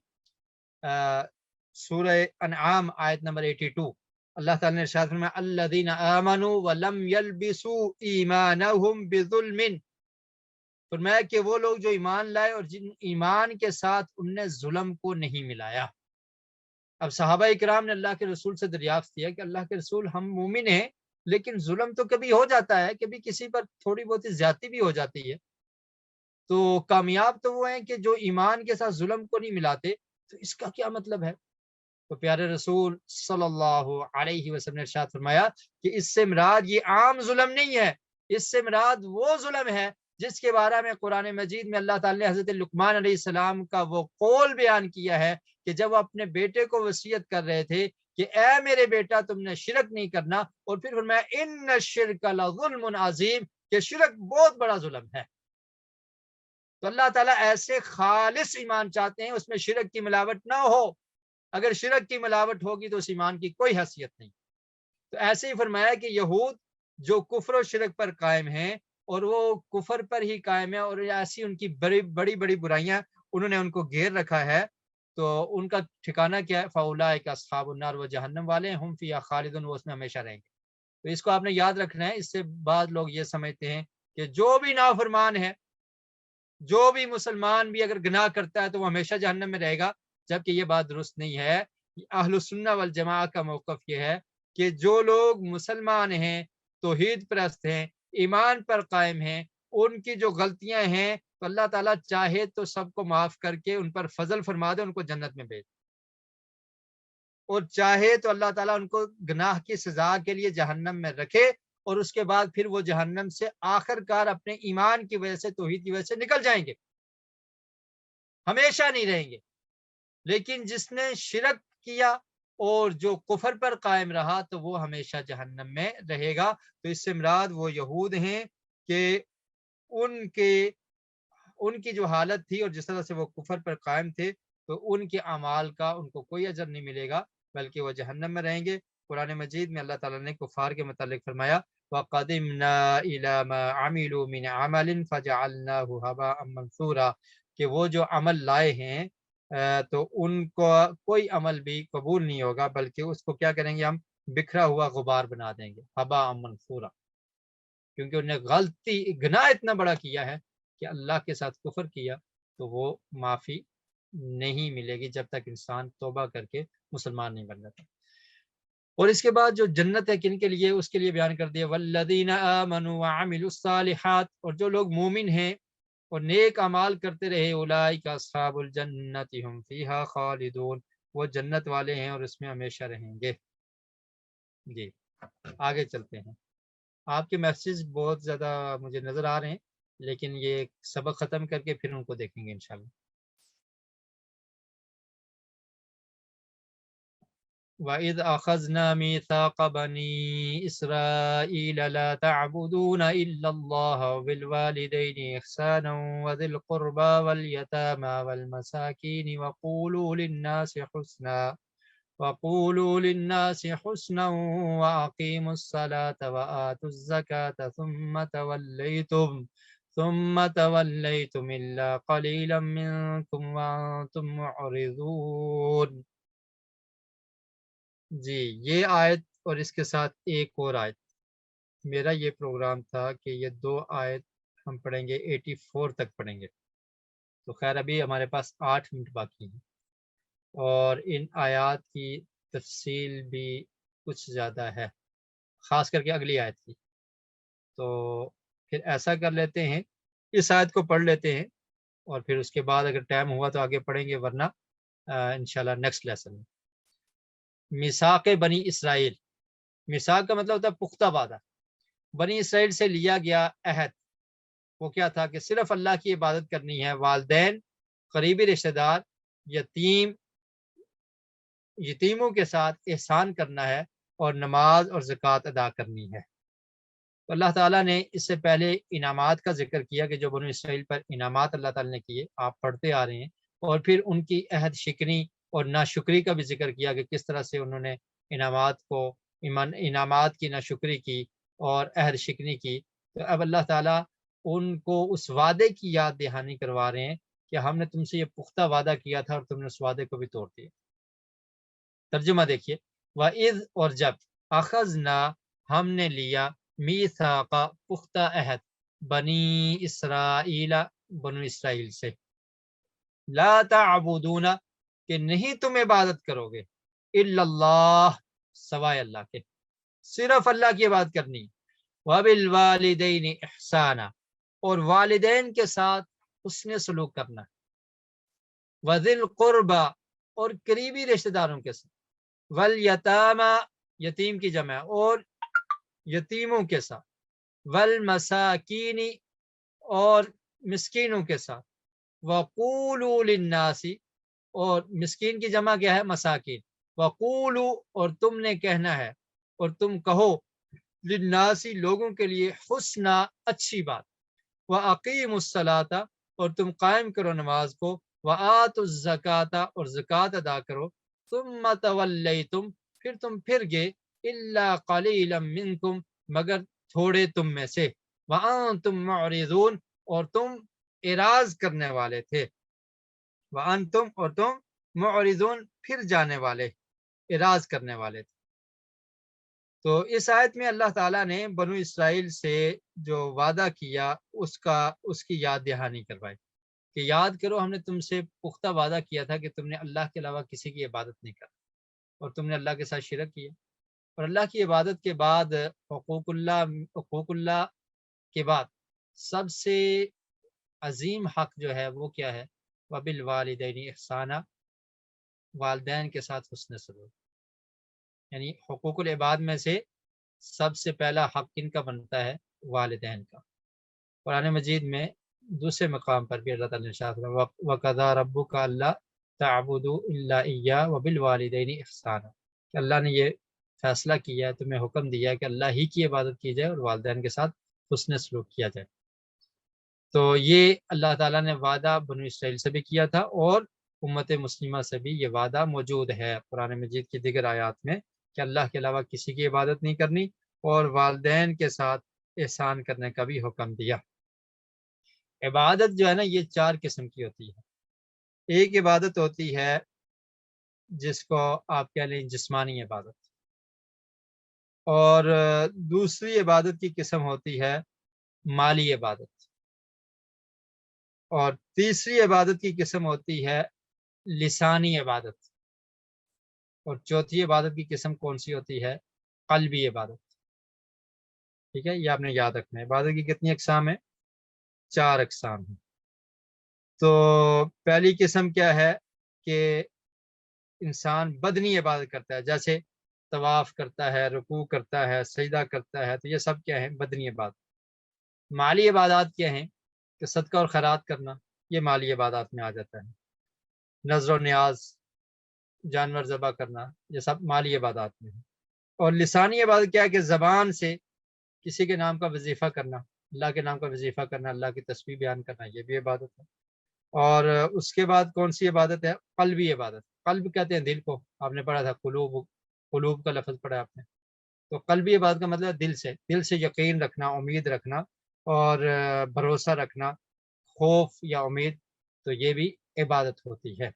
سورہ انعام آیت نمبر 82، اللہ تعالیٰ نے ارشاد فرمایا الذین آمنوا ولم یلبسوا ایمانہم بظلم، فرمایا کہ وہ لوگ جو ایمان لائے اور جن ایمان کے ساتھ ان نے ظلم کو نہیں ملایا۔ اب صحابہ اکرام نے اللہ کے رسول سے دریافت کیا کہ اللہ کے رسول، ہم مومن ہیں لیکن ظلم تو کبھی ہو جاتا ہے، کبھی کسی پر تھوڑی بہت زیادتی بھی ہو جاتی ہے، تو کامیاب تو وہ ہیں کہ جو ایمان کے ساتھ ظلم کو نہیں ملاتے، تو اس کا کیا مطلب ہے؟ تو پیارے رسول صلی اللہ علیہ وسلم نے ارشاد فرمایا کہ اس سے مراد یہ عام ظلم نہیں ہے، اس سے مراد وہ ظلم ہے جس کے بارے میں قرآن مجید میں اللہ تعالیٰ نے حضرت لقمان علیہ السلام کا وہ قول بیان کیا ہے کہ جب وہ اپنے بیٹے کو وصیت کر رہے تھے کہ اے میرے بیٹا تم نے شرک نہیں کرنا، اور پھر فرمایا ان الشرک لظلم عظیم، کہ شرک بہت بڑا ظلم ہے۔ تو اللہ تعالیٰ ایسے خالص ایمان چاہتے ہیں اس میں شرک کی ملاوٹ نہ ہو، اگر شرک کی ملاوٹ ہوگی تو اس ایمان کی کوئی حیثیت نہیں۔ تو ایسے ہی فرمایا کہ یہود جو کفر و شرک پر قائم ہیں اور وہ کفر پر ہی قائم ہے اور ایسی ان کی بڑی بڑی برائیاں انہوں نے ان کو گھیر رکھا ہے، تو ان کا ٹھکانہ کیا ہے؟ فَأُولَٰئِکَ أَصْحَابُ النَّارِ، وہ جہنم والے ہیں، ہم فیہا خالدون، وہ اس میں ہمیشہ رہیں گے۔ تو اس کو آپ نے یاد رکھنا ہے۔ اس سے بعض لوگ یہ سمجھتے ہیں کہ جو بھی نافرمان ہے، جو بھی مسلمان بھی اگر گناہ کرتا ہے تو وہ ہمیشہ جہنم میں رہے گا، جبکہ یہ بات درست نہیں ہے۔ اہل السنہ والجماعہ کا موقف یہ ہے کہ جو لوگ مسلمان ہیں، توحید پرست ہیں، ایمان پر قائم ہیں، ان کی جو غلطیاں ہیں تو اللہ تعالیٰ چاہے تو سب کو معاف کر کے ان پر فضل فرما دے، ان کو جنت میں بھیج، اور چاہے تو اللہ تعالیٰ ان کو گناہ کی سزا کے لیے جہنم میں رکھے، اور اس کے بعد پھر وہ جہنم سے آخر کار اپنے ایمان کی وجہ سے، توحید کی وجہ سے نکل جائیں گے، ہمیشہ نہیں رہیں گے۔ لیکن جس نے شرک کیا اور جو کفر پر قائم رہا تو وہ ہمیشہ جہنم میں رہے گا۔ تو اس سے مراد وہ یہود ہیں کہ ان کی جو حالت تھی اور جس طرح سے وہ کفر پر قائم تھے، تو ان کے اعمال کا ان کو کوئی اجر نہیں ملے گا، بلکہ وہ جہنم میں رہیں گے۔ قرآن مجید میں اللہ تعالیٰ نے کفار کے متعلق فرمایا وَقَدِمْنَا إِلَى مَا عَمِلُوا مِنْ عَمَلٍ فَجَعَلْنَاهُ هَبَاءً مَنْثُورًا، کہ وہ جو عمل لائے ہیں تو ان کو کوئی عمل بھی قبول نہیں ہوگا، بلکہ اس کو کیا کریں گے؟ ہم بکھرا ہوا غبار بنا دیں گے، ہباء منثورا، کیونکہ انہوں نے گناہ اتنا بڑا کیا ہے کہ اللہ کے ساتھ کفر کیا، تو وہ معافی نہیں ملے گی جب تک انسان توبہ کر کے مسلمان نہیں بن جاتا۔ اور اس کے بعد جو جنت ہے کن کے لیے، اس کے لیے بیان کر دیا والذین آمنوا وعملوا الصالحات، اور جو لوگ مومن ہیں اور نیک اعمال کرتے رہے، اولئک اصحاب الجنت هم فیہا خالدون، وہ جنت والے ہیں اور اس میں ہمیشہ رہیں گے۔ جی آگے چلتے ہیں۔ آپ کے میسیج بہت زیادہ مجھے نظر آ رہے ہیں، لیکن یہ سبق ختم کر کے پھر ان کو دیکھیں گے انشاءاللہ۔ وَإِذْ أَخَذْنَا مِيثَاقَ بَنِي إِسْرَائِيلَ لَا تَعْبُدُونَ إِلَّا اللَّهَ وَبِالْوَالِدَيْنِ إِحْسَانًا وَذِي الْقُرْبَى وَالْيَتَامَى وَالْمَسَاكِينِ وَقُولُوا لِلنَّاسِ حُسْنًا وَقُولُوا لِلنَّاسِ حُسْنًا وَأَقِيمُوا الصَّلَاةَ وَآتُوا الزَّكَاةَ ثُمَّ تَوَلَّيْتُمْ إِلَّا قَلِيلًا مِّنكُمْ وَأَنتُمْ مُعْرِضُونَ۔ جی یہ آیت اور اس کے ساتھ ایک اور آیت، میرا یہ پروگرام تھا کہ یہ 2 آیت ہم پڑھیں گے، 84 تک پڑھیں گے، تو خیر ابھی ہمارے پاس 8 منٹ باقی ہیں اور ان آیات کی تفصیل بھی کچھ زیادہ ہے، خاص کر کے اگلی آیت کی، تو پھر ایسا کر لیتے ہیں اس آیت کو پڑھ لیتے ہیں اور پھر اس کے بعد اگر ٹائم ہوا تو آگے پڑھیں گے، ورنہ انشاءاللہ نیکسٹ لیسن میں۔ میثاق بنی اسرائیل، میثاق کا مطلب ہوتا ہے پختہ وعدہ۔ بنی اسرائیل سے لیا گیا عہد وہ کیا تھا کہ صرف اللہ کی عبادت کرنی ہے، والدین، قریبی رشتہ دار، یتیموں کے ساتھ احسان کرنا ہے اور نماز اور زکوٰۃ ادا کرنی ہے۔ تو اللہ تعالیٰ نے اس سے پہلے انعامات کا ذکر کیا کہ جو بنی اسرائیل پر انعامات اللہ تعالیٰ نے کیے، آپ پڑھتے آ رہے ہیں، اور پھر ان کی عہد شکنی اور ناشکری کا بھی ذکر کیا کہ کس طرح سے انہوں نے انعامات کی ناشکری کی اور عہد شکنی کی۔ تو اب اللہ تعالیٰ ان کو اس وعدے کی یاد دہانی کروا رہے ہیں کہ ہم نے تم سے یہ پختہ وعدہ کیا تھا اور تم نے اس وعدے کو بھی توڑ دیا۔ ترجمہ دیکھیے، وَإِذْ اور جب، اخذنا ہم نے لیا، میثاق پختہ عہد، بنی اسرائیل بنو اسرائیل سے، لا تعبدون کہ نہیں تم عبادت کرو گے، الا اللہ سوائے اللہ کے، صرف اللہ کی عبادت کرنی، وبالوالدین احسانا اور والدین کے ساتھ حسن سلوک کرنا، وذی القربى اور قریبی رشتہ داروں کے ساتھ، والیتامی یتیم کی جمع اور یتیموں کے ساتھ، والمساکین اور مسکینوں کے ساتھ، وقولوا للناس اور مسکین کی جمع کیا ہے؟ مساکین، وقولوا اور تم نے کہنا ہے اور تم کہو، للناس لوگوں کے لیے، حسنا اچھی بات، وَأَقِیمُوا الصَّلَاةَ اور تم قائم کرو نماز کو، وَآتُوا الزَّکَاةَ اور زکوٰۃ ادا کرو، ثُمَّ تَوَلَّیْتُمْ پھر تم پھر گئے، إِلَّا قَلِيلًا مِّنكُمْ مگر تھوڑے تم میں سے، وَأَنْتُمْ مُعْرِضُونَ اور تم اعراض کرنے والے تھے، وَأَنْتُمْ اور تم مُعْرِضُونَ پھر جانے والے، اعراض کرنے والے تھے۔ تو اس آیت میں اللہ تعالیٰ نے بنو اسرائیل سے جو وعدہ کیا اس کی یاد دہانی کروائی کہ یاد کرو ہم نے تم سے پختہ وعدہ کیا تھا کہ تم نے اللہ کے علاوہ کسی کی عبادت نہیں کرنی اور تم نے اللہ کے ساتھ شرک کیا، اور اللہ کی عبادت کے بعد حقوق اللہ کے بعد سب سے عظیم حق جو ہے وہ کیا ہے؟ وبالوالدین احسانا، والدین کے ساتھ حسن سلوک، یعنی حقوق العباد میں سے سب سے پہلا حق کن کا بنتا ہے؟ والدین کا۔ قرآن مجید میں دوسرے مقام پر بھی اللہ تعالیٰ نے ارشاد فرمایا وَقَضَىٰ رَبُّكَ أَلَّا تَعْبُدُوا إِلَّا إِيَّاهُ وَبِالْوَالِدَيْنِ إِحْسَانًا کہ اللہ نے یہ فیصلہ کیا ہے، تمہیں حکم دیا ہے کہ اللہ ہی کی عبادت کی جائے اور والدین کے ساتھ حسن سلوک کیا جائے۔ تو یہ اللہ تعالیٰ نے وعدہ بنو اسرائیل سے بھی کیا تھا اور امت مسلمہ سے بھی یہ وعدہ موجود ہے قرآن مجید کی دیگر آیات میں کہ اللہ کے علاوہ کسی کی عبادت نہیں کرنی اور والدین کے ساتھ احسان کرنے کا بھی حکم دیا۔ عبادت جو ہے نا یہ 4 قسم کی ہوتی ہے۔ ایک عبادت ہوتی ہے جس کو آپ کہہ لیں جسمانی عبادت، اور دوسری عبادت کی قسم ہوتی ہے مالی عبادت، اور تیسری عبادت کی قسم ہوتی ہے لسانی عبادت، اور چوتھی عبادت کی قسم کون سی ہوتی ہے؟ قلبی عبادت۔ ٹھیک ہے، یہ آپ نے یاد رکھنا ہے۔ عبادت کی کتنی اقسام ہیں؟ 4 اقسام ہیں۔ تو پہلی قسم کیا ہے کہ انسان بدنی عبادت کرتا ہے، جیسے طواف کرتا ہے، رکوع کرتا ہے، سجدہ کرتا ہے، تو یہ سب کیا ہیں؟ بدنی عبادت۔ مالی عبادات کیا ہیں؟ کہ صدقہ اور خیرات کرنا، یہ مالی عبادات میں آ جاتا ہے۔ نذر و نیاز، جانور ذبح کرنا، یہ سب مالی عبادات میں ہے۔ اور لسانی عبادت کیا ہے کہ زبان سے کسی کے نام کا وظیفہ کرنا، اللہ کے نام کا وظیفہ کرنا، اللہ کی تسبیح بیان کرنا، یہ بھی عبادت ہے۔ اور اس کے بعد کون سی عبادت ہے؟ قلبی عبادت، قلب کہتے ہیں دل کو، آپ نے پڑھا تھا قلوب، قلوب کا لفظ پڑھا آپ نے. تو قلبی عبادت کا مطلب دل سے یقین رکھنا، امید رکھنا اور بھروسہ رکھنا، خوف یا امید، تو یہ بھی عبادت ہوتی ہے.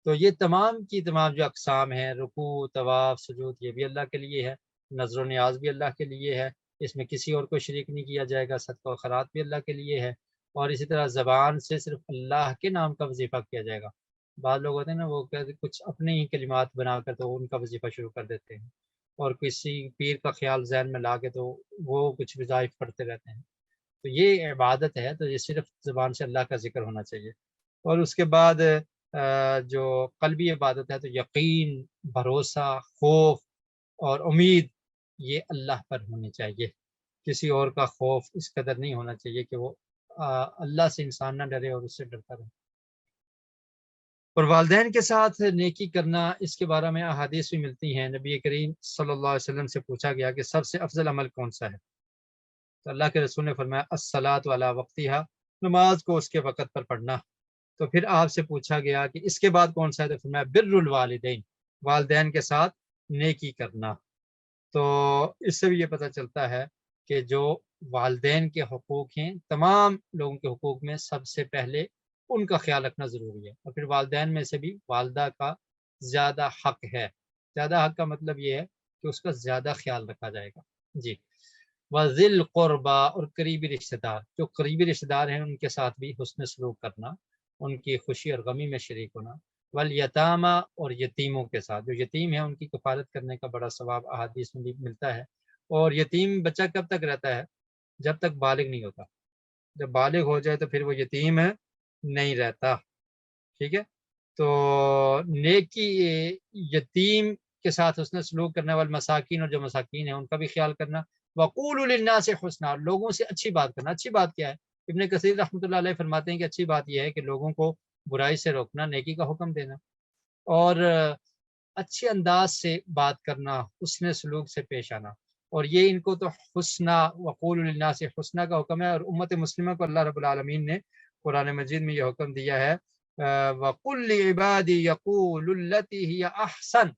تو یہ تمام کی تمام جو اقسام ہیں، رکوع، طواف، سجود، یہ بھی اللہ کے لیے ہے. نظر و نیاز بھی اللہ کے لیے ہے، اس میں کسی اور کو شریک نہیں کیا جائے گا. صدقہ و خیرات بھی اللہ کے لیے ہے. اور اسی طرح زبان سے صرف اللہ کے نام کا وظیفہ کیا جائے گا. بعض لوگ ہوتے ہیں نا، وہ کہتے کچھ اپنے ہی کلمات بنا کر تو ان کا وظیفہ شروع کر دیتے ہیں، اور کسی پیر کا خیال ذہن میں لا کے تو وہ کچھ وظائف پڑھتے رہتے ہیں. تو یہ عبادت ہے، تو یہ صرف زبان سے اللہ کا ذکر ہونا چاہیے. اور اس کے بعد جو قلبی عبادت ہے تو یقین، بھروسہ، خوف اور امید یہ اللہ پر ہونی چاہیے. کسی اور کا خوف اس قدر نہیں ہونا چاہیے کہ وہ اللہ سے انسان نہ ڈرے اور اس سے ڈرتا رہے. اور والدین کے ساتھ نیکی کرنا، اس کے بارے میں احادیث بھی ملتی ہیں. نبی کریم صلی اللہ علیہ وسلم سے پوچھا گیا کہ سب سے افضل عمل کون سا ہے؟ تو اللہ کے رسول نے فرمایا الصلاۃ علی وقتہا، نماز کو اس کے وقت پر پڑھنا. تو پھر آپ سے پوچھا گیا کہ اس کے بعد کون سا ہے؟ تو فرمایا بر الوالدین، والدین کے ساتھ نیکی کرنا. تو اس سے بھی یہ پتہ چلتا ہے کہ جو والدین کے حقوق ہیں، تمام لوگوں کے حقوق میں سب سے پہلے ان کا خیال رکھنا ضروری ہے. اور پھر والدین میں سے بھی والدہ کا زیادہ حق ہے. زیادہ حق کا مطلب یہ ہے کہ اس کا زیادہ خیال رکھا جائے گا. جی. وذی القربا، اور قریبی رشتہ دار، جو قریبی رشتہ دار ہیں ان کے ساتھ بھی حسن سلوک کرنا، ان کی خوشی اور غمی میں شریک ہونا. والیتامى، اور یتیموں کے ساتھ، جو یتیم ہیں ان کی کفالت کرنے کا بڑا ثواب احادیث میں بھی ملتا ہے. اور یتیم بچہ کب تک رہتا ہے؟ جب تک بالغ نہیں ہوتا. جب بالغ ہو جائے تو پھر وہ یتیم نہیں رہتا. ٹھیک ہے. تو نیکی، یتیم کے ساتھ حسن سلوک کرنے والے مساکین، اور جو مساکین ہیں ان کا بھی خیال کرنا. وقولوا للناس حسنا، لوگوں سے اچھی بات کرنا. اچھی بات کیا ہے؟ ابن کثیر رحمۃ اللہ علیہ فرماتے ہیں کہ اچھی بات یہ ہے کہ لوگوں کو برائی سے روکنا، نیکی کا حکم دینا، اور اچھے انداز سے بات کرنا، حسن سلوک سے پیش آنا. اور یہ ان کو تو حسنا، وقولوا للناس حسنا کا حکم ہے. اور امت مسلمہ کو اللہ رب العالمین نے قرآن مجید میں یہ حکم دیا ہے وَقُلْ لِعِبَادِي يَقُولُ الَّتِي هِيَ أَحْسَنُ،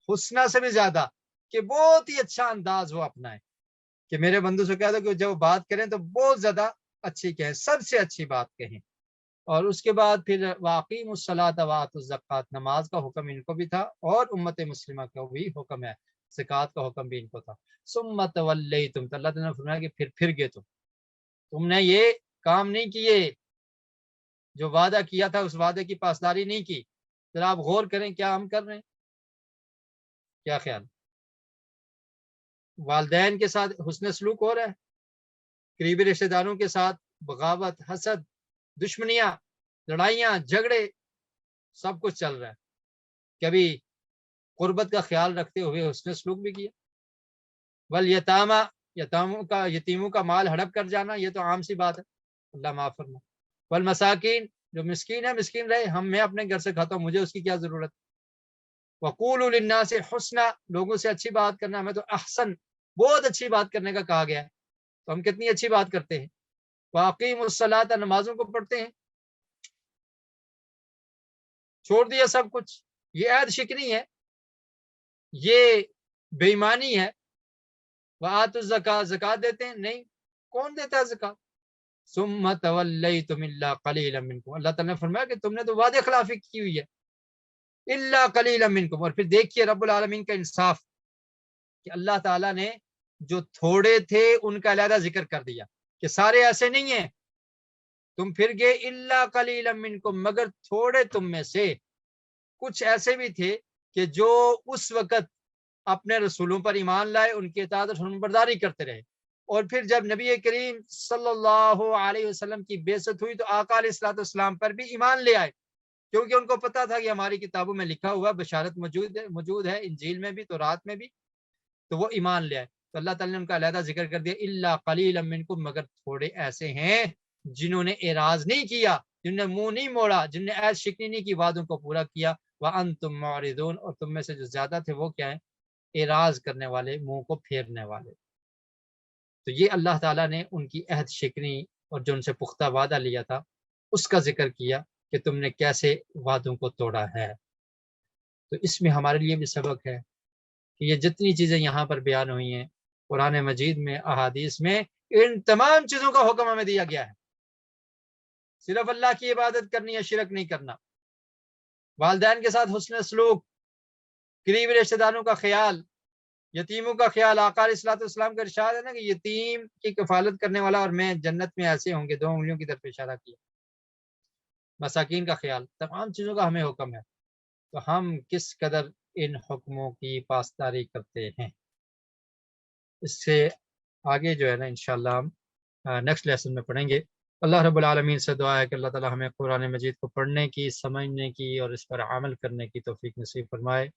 حسنا سے بھی زیادہ کہ بہت ہی اچھا انداز وہ اپنائے. کہ میرے بندوں سے کہہ دو کہ جب بات کریں تو بہت زیادہ اچھی کہیں، سب سے اچھی بات کہیں. اور اس کے بعد پھر واقیم الصلاۃ وآتوا الزکات، نماز کا حکم ان کو بھی تھا اور امت مسلمہ کو بھی حکم ہے، زکات کا حکم بھی ان کو تھا. ثم تولیتم، تو اللہ تعالیٰ نے فرمایا کہ پھر گئے تم نے یہ کام نہیں کیے، جو وعدہ کیا تھا اس وعدے کی پاسداری نہیں کی. ذرا آپ غور کریں کیا ہم کر رہے ہیں؟ کیا خیال؟ والدین کے ساتھ حسن سلوک ہو رہا ہے، قریبی رشتہ داروں کے ساتھ بغاوت، حسد، دشمنیاں، لڑائیاں، جھگڑے، سب کچھ چل رہا ہے. کبھی قربت کا خیال رکھتے ہوئے حسن سلوک بھی کیا. والیتامى، یتیموں کا مال ہڑپ کر جانا، یہ تو عام سی بات ہے، اللہ معاف فرما. والمساکین، جو مسکین ہے مسکین رہے، میں اپنے گھر سے کھاتا ہوں، مجھے اس کی کیا ضرورت. وقولوا للناس حسنا، لوگوں سے اچھی بات کرنا. ہمیں تو احسن، بہت اچھی بات کرنے کا کہا گیا ہے. تو ہم کتنی اچھی بات کرتے ہیں. واقیموا الصلاۃ، نمازوں کو پڑھتے ہیں، چھوڑ دیا سب کچھ. یہ عہد شکنی ہے، یہ بے ایمانی ہے. وآتوا الزکات، زکات دیتے ہیں؟ نہیں. کون دیتا ہے زکات؟ ثم تولیتم الا قلیلا منکم، اللہ تعالیٰ نے فرمایا کہ تم نے تو وعدے خلافی کی ہوئی ہے. الا قلیلا منکم، اور پھر دیکھیے رب العالمین کا انصاف کہ اللہ تعالیٰ نے جو تھوڑے تھے ان کا علیحدہ ذکر کر دیا کہ سارے ایسے نہیں ہیں. تم پھر گئے الا قلیلا منکم، مگر تھوڑے تم میں سے کچھ ایسے بھی تھے کہ جو اس وقت اپنے رسولوں پر ایمان لائے، ان کی اطاعت اور فرمانبرداری کرتے رہے. اور پھر جب نبی کریم صلی اللہ علیہ وسلم کی بعثت ہوئی تو آقا علیہ الصلوۃ والسلام پر بھی ایمان لے آئے، کیونکہ ان کو پتا تھا کہ ہماری کتابوں میں لکھا ہوا بشارت موجود ہے، انجیل میں بھی، تورات میں بھی. تو وہ ایمان لے آئے. تو اللہ تعالیٰ نے ان کا علیحدہ ذکر کر دیا الا قلیلا منکم، مگر تھوڑے ایسے ہیں جنہوں نے اعراض نہیں کیا، جنہوں نے منہ نہیں موڑا، جنہوں نے عہد شکنی نہیں کی، وعدوں کو پورا کیا. وانتم معرضون، اور تم میں سے جو زیادہ تھے وہ کیا ہیں؟ اعراض کرنے والے، منہ کو پھیرنے والے. تو یہ اللہ تعالیٰ نے ان کی عہد شکنی اور جو ان سے پختہ وعدہ لیا تھا اس کا ذکر کیا کہ تم نے کیسے وعدوں کو توڑا ہے۔ تو اس میں ہمارے لیے بھی سبق ہے کہ یہ جتنی چیزیں یہاں پر بیان ہوئی ہیں قرآن مجید میں، احادیث میں، ان تمام چیزوں کا حکم ہمیں دیا گیا ہے۔ صرف اللہ کی عبادت کرنی ہے، شرک نہیں کرنا، والدین کے ساتھ حسن سلوک، قریبی رشتہ داروں کا خیال، یتیموں کا خیال۔ آقا علیہ الصلوۃ والسلام کا ارشاد ہے نا کہ یتیم کی کفالت کرنے والا اور میں جنت میں ایسے ہوں گے، 2 انگلیوں کی طرف اشارہ کیا۔ مساکین کا خیال، تمام چیزوں کا ہمیں حکم ہے، تو ہم کس قدر ان حکموں کی پاسداری کرتے ہیں۔ اس سے آگے جو ہے نا انشاءاللہ ہم نیکسٹ لیسن میں پڑھیں گے۔ اللہ رب العالمین سے دعا ہے کہ اللہ تعالی ہمیں قرآن مجید کو پڑھنے کی، سمجھنے کی اور اس پر عمل کرنے کی توفیق نصیب فرمائے۔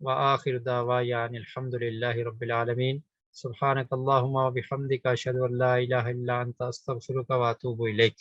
وآخر دعوانا الحمد للہ رب العالمین۔ سبحانک اللہم وبحمدک، اشہد ان لا الہ الا انت، استغفرک واتوب الیک۔